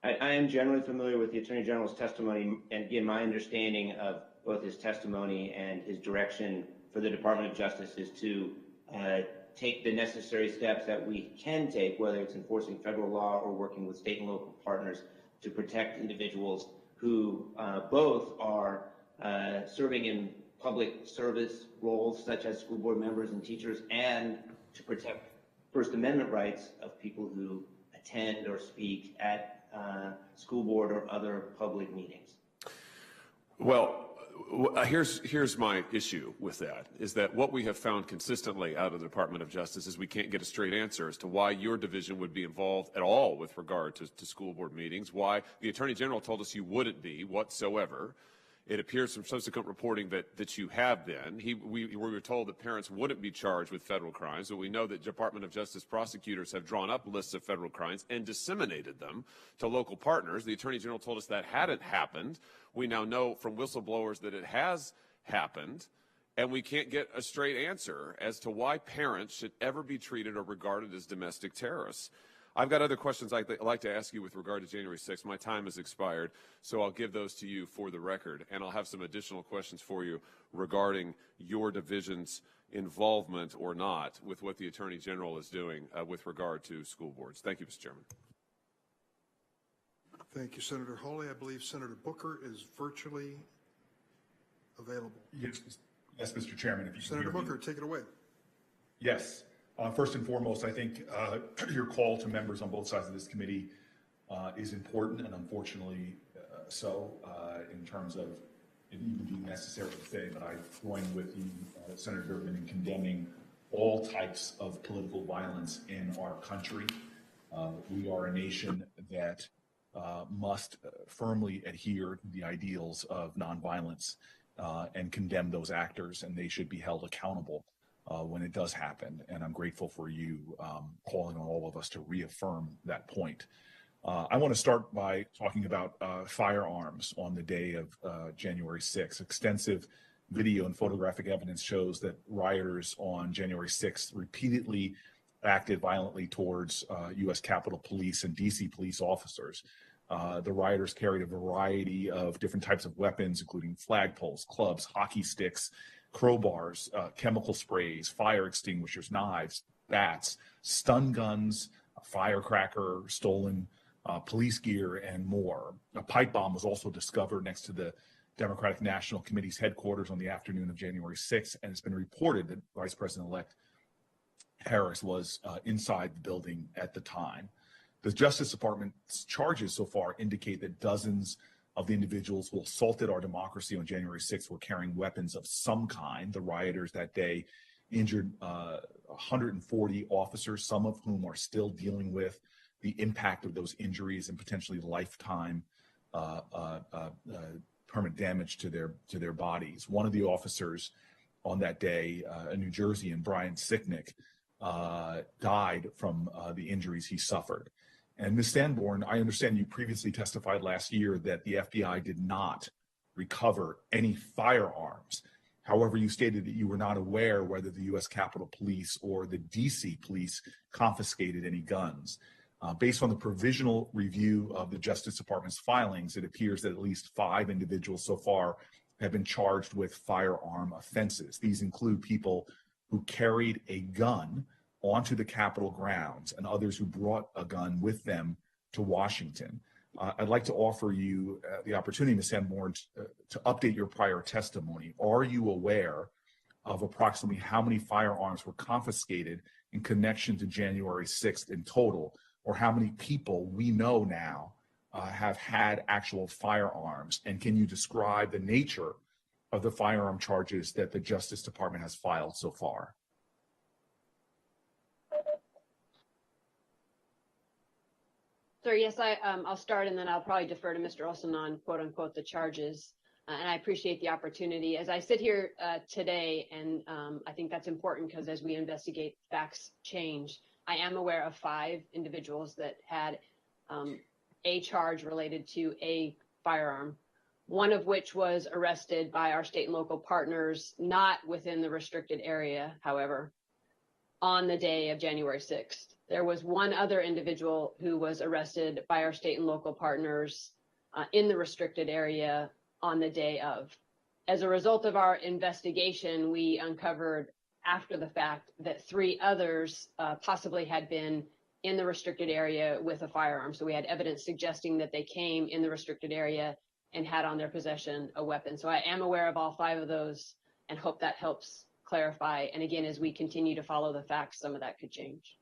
I am generally familiar with the Attorney General's testimony, and again, my understanding of both his testimony and his direction for the Department of Justice is to take the necessary steps that we can take, whether it's enforcing federal law or working with state and local partners to protect individuals who both are serving in public service roles such as school board members and teachers, and to protect First Amendment rights of people who attend or speak at school board or other public meetings. Well, here's my issue with that, is that what we have found consistently out of the Department of Justice is we can't get a straight answer as to why your division would be involved at all with regard to school board meetings, why the Attorney General told us you wouldn't be whatsoever. It appears from subsequent reporting that you have been. We were told that parents wouldn't be charged with federal crimes, but we know that Department of Justice prosecutors have drawn up lists of federal crimes and disseminated them to local partners. The Attorney General told us that hadn't happened. We now know from whistleblowers that it has happened, and we can't get a straight answer as to why parents should ever be treated or regarded as domestic terrorists. I've got other questions I'd like to ask you with regard to January 6th. My time has expired, so I'll give those to you for the record, and I'll have some additional questions for you regarding your division's involvement or not with what the Attorney General is doing with regard to school boards. Thank you, Mr. Chairman. Thank you, Senator Hawley. I believe Senator Booker is virtually available. Yes, Mr. Chairman. If you Senator Booker, take it away. Yes. First and foremost, I think your call to members on both sides of this committee is important, and unfortunately so, in terms of it even being necessary to say. But I join with you, Senator Durbin, in condemning all types of political violence in our country. We are a nation that must firmly adhere to the ideals of nonviolence and condemn those actors, and they should be held accountable when it does happen. And I'm grateful for you calling on all of us to reaffirm that point. I want to start by talking about firearms on the day of January 6th. Extensive video and photographic evidence shows that rioters on January 6th repeatedly acted violently towards U.S. Capitol Police and D.C. police officers. The rioters carried a variety of different types of weapons, including flagpoles, clubs, hockey sticks, crowbars, chemical sprays, fire extinguishers, knives, bats, stun guns, a firecracker, stolen police gear, and more. A pipe bomb was also discovered next to the Democratic National Committee's headquarters on the afternoon of January 6th, and it's been reported that Vice President-elect Harris was inside the building at the time. The Justice Department's charges so far indicate that dozens of the individuals who assaulted our democracy on January 6th were carrying weapons of some kind. The rioters that day injured 140 officers, some of whom are still dealing with the impact of those injuries and potentially lifetime permanent damage to their bodies. One of the officers on that day, a New Jerseyan, Brian Sicknick, died from the injuries he suffered. And Ms. Sanborn, I understand you previously testified last year that the FBI did not recover any firearms. However, you stated that you were not aware whether the U.S. Capitol Police or the D.C. Police confiscated any guns. Based on the provisional review of the Justice Department's filings, it appears that at least 5 individuals so far have been charged with firearm offenses. These include people who carried a gun onto the Capitol grounds and others who brought a gun with them to Washington. I'd like to offer you the opportunity, Ms. Sanborn, to update your prior testimony. Are you aware of approximately how many firearms were confiscated in connection to January 6th in total, or how many people we know now have had actual firearms? And can you describe the nature of the firearm charges that the Justice Department has filed so far? Sir, yes, I'll start, and then I'll probably defer to Mr. Olsen on quote unquote the charges. And I appreciate the opportunity. As I sit here today, and I think that's important because as we investigate, facts change. I am aware of 5 individuals that had a charge related to a firearm, one of which was arrested by our state and local partners, not within the restricted area, however, on the day of January 6th. There was one other individual who was arrested by our state and local partners in the restricted area on the day of. As a result of our investigation, we uncovered after the fact that 3 others possibly had been in the restricted area with a firearm. So we had evidence suggesting that they came in the restricted area and had on their possession a weapon. So I am aware of all 5 of those and hope that helps clarify. And again, as we continue to follow the facts, some of that could change.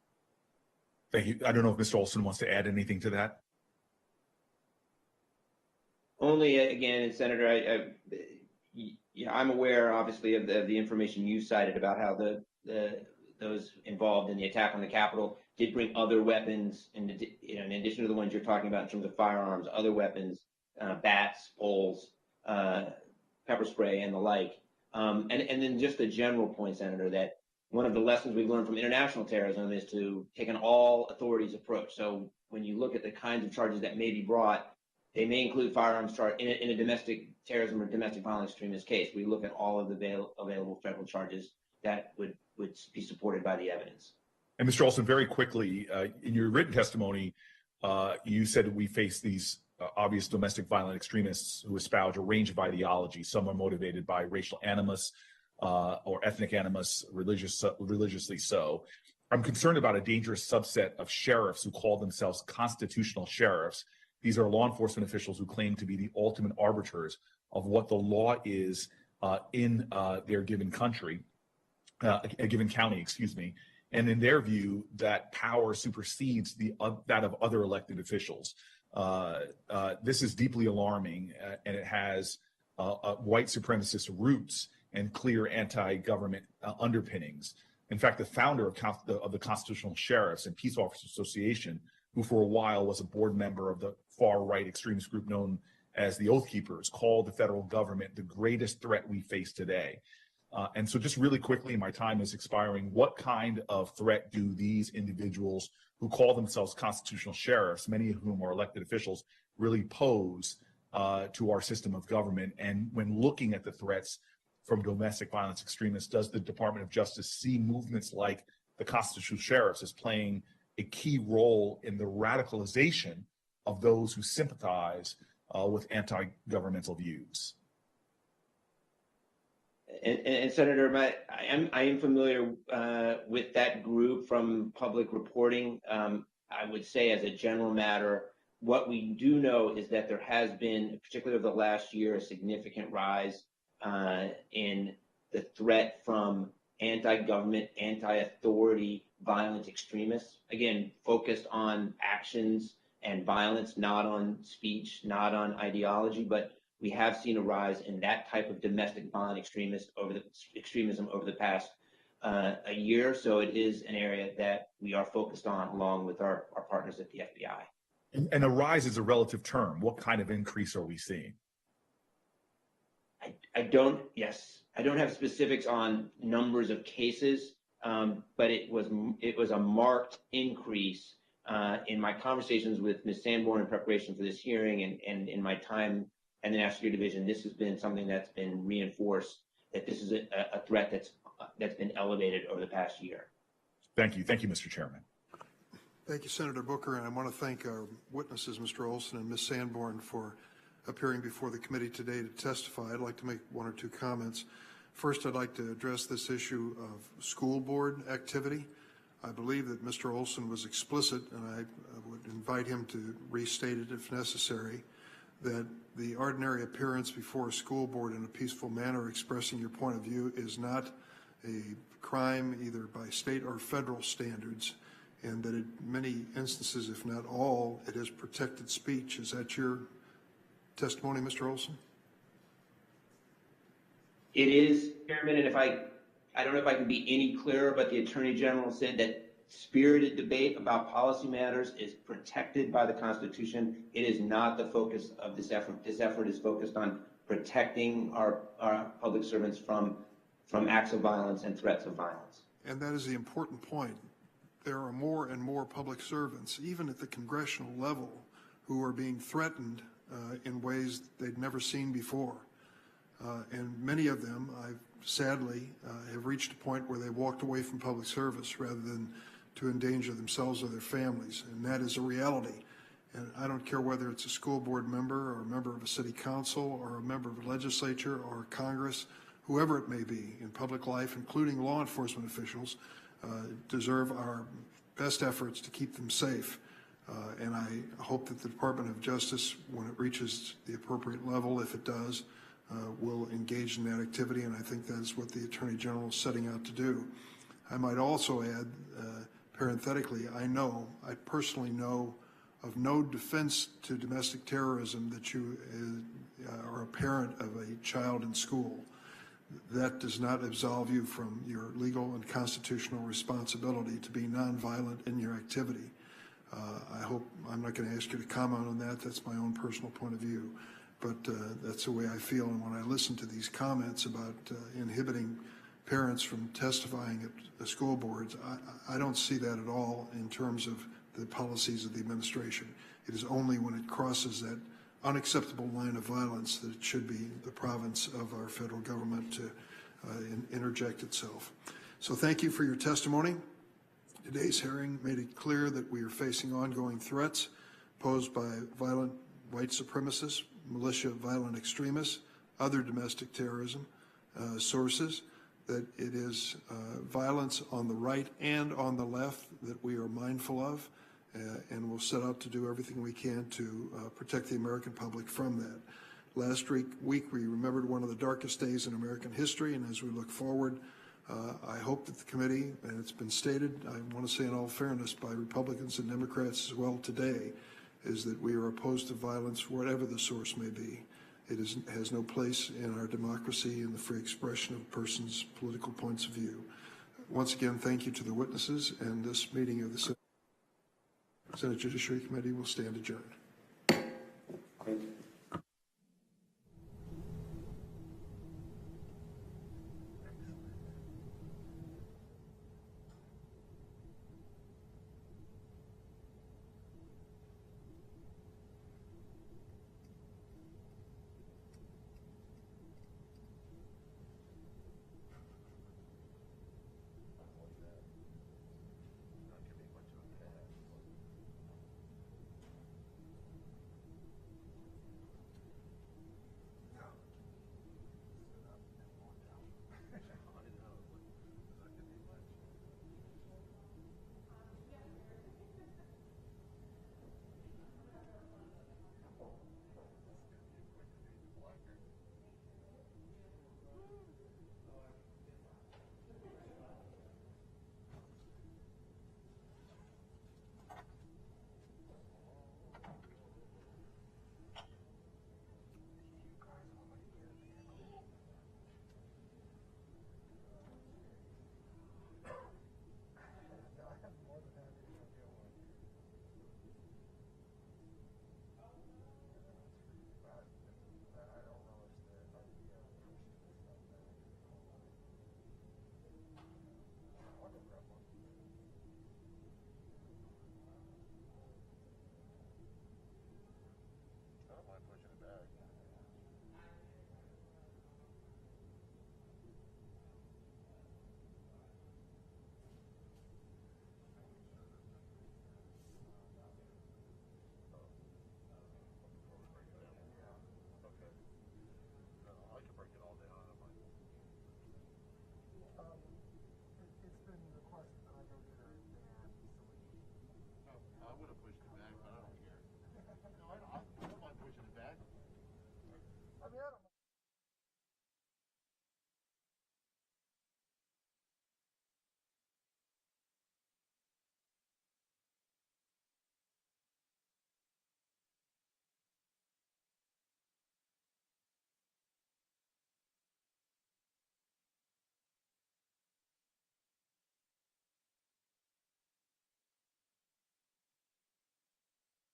Thank you. I don't know if Mr. Olsen wants to add anything to that. Only, again, Senator, I'm aware, obviously, of the information you cited about how those involved in the attack on the Capitol did bring other weapons, in addition to the ones you're talking about in terms of firearms, other weapons, bats, poles, pepper spray, and the like. And then just a general point, Senator, that one of the lessons we've learned from international terrorism is to take an all authorities approach. So when you look at the kinds of charges that may be brought, they may include firearms charge in a domestic terrorism or domestic violence extremist case. We look at all of the available federal charges that would be supported by the evidence. And Mr. Olsen, very quickly, in your written testimony, you said we face these obvious domestic violent extremists who espouse a range of ideologies. Some are motivated by racial animus or ethnic animus, religiously so. I'm concerned about a dangerous subset of sheriffs who call themselves constitutional sheriffs. These are law enforcement officials who claim to be the ultimate arbiters of what the law is in their given country, a given county, excuse me. And in their view, that power supersedes that of other elected officials. This is deeply alarming, and it has white supremacist roots and clear anti-government underpinnings. In fact, the founder of the Constitutional Sheriffs and Peace Officers Association, who for a while was a board member of the far-right extremist group known as the Oath Keepers, called the federal government the greatest threat we face today. And so just really quickly, my time is expiring. What kind of threat do these individuals who call themselves constitutional sheriffs, many of whom are elected officials, really pose to our system of government? And when looking at the threats from domestic violence extremists, does the Department of Justice see movements like the constitutional sheriffs as playing a key role in the radicalization of those who sympathize with anti-governmental views. And Senator, I am familiar with that group from public reporting. I would say as a general matter, what we do know is that there has been, particularly over the last year, a significant rise in the threat from anti-government, anti-authority, violent extremists. Again, focused on actions and violence, not on speech, not on ideology, but we have seen a rise in that type of domestic violent extremism over the past a year. So it is an area that we are focused on along with our partners at the FBI. And the rise is a relative term. What kind of increase are we seeing? I don't have specifics on numbers of cases, but it was a marked increase in my conversations with Ms. Sanborn in preparation for this hearing and in my time in the National Security Division. This has been something that's been reinforced, that this is a threat that's been elevated over the past year. Thank you. Thank you, Mr. Chairman. Thank you, Senator Booker, and I want to thank our witnesses, Mr. Olsen and Ms. Sanborn, for appearing before the committee today to testify. I'd like to make one or two comments. First, I'd like to address this issue of school board activity. I believe that Mr. Olsen was explicit, and I would invite him to restate it if necessary, that the ordinary appearance before a school board in a peaceful manner expressing your point of view is not a crime either by state or federal standards, and that in many instances, if not all, it is protected speech. Is that your testimony, Mr. Olsen? It is, Chairman, and I don't know if I can be any clearer, but the Attorney General said that spirited debate about policy matters is protected by the Constitution. It is not the focus of this effort. This effort is focused on protecting our public servants from acts of violence and threats of violence. And that is the important point. There are more and more public servants, even at the congressional level, who are being threatened in ways they'd never seen before. And many of them, sadly, have reached a point where they walked away from public service rather than to endanger themselves or their families. And that is a reality. And I don't care whether it's a school board member or a member of a city council or a member of a legislature or Congress, whoever it may be in public life, including law enforcement officials, deserve our best efforts to keep them safe. And I hope that the Department of Justice, when it reaches the appropriate level, if it does, will engage in that activity, and I think that is what the Attorney General is setting out to do. I might also add, parenthetically, I personally know of no defense to domestic terrorism that you are a parent of a child in school. That does not absolve you from your legal and constitutional responsibility to be nonviolent in your activity. I'm not going to ask you to comment on that. That's my own personal point of view. But that's the way I feel. And when I listen to these comments about inhibiting parents from testifying at the school boards, I don't see that at all in terms of the policies of the administration. It is only when it crosses that unacceptable line of violence that it should be the province of our federal government to interject itself. So thank you for your testimony. Today's hearing made it clear that we are facing ongoing threats posed by violent white supremacists, militia violent extremists, other domestic terrorism sources, that it is violence on the right and on the left that we are mindful of, and we'll set out to do everything we can to protect the American public from that. Last week we remembered one of the darkest days in American history, and as we look forward, I hope that the committee, and it's been stated, I want to say in all fairness, by Republicans and Democrats as well today, is that we are opposed to violence, whatever the source may be. It has no place in our democracy and the free expression of a person's political points of view. Once again, thank you to the witnesses, and this meeting of the Senate Judiciary Committee will stand adjourned.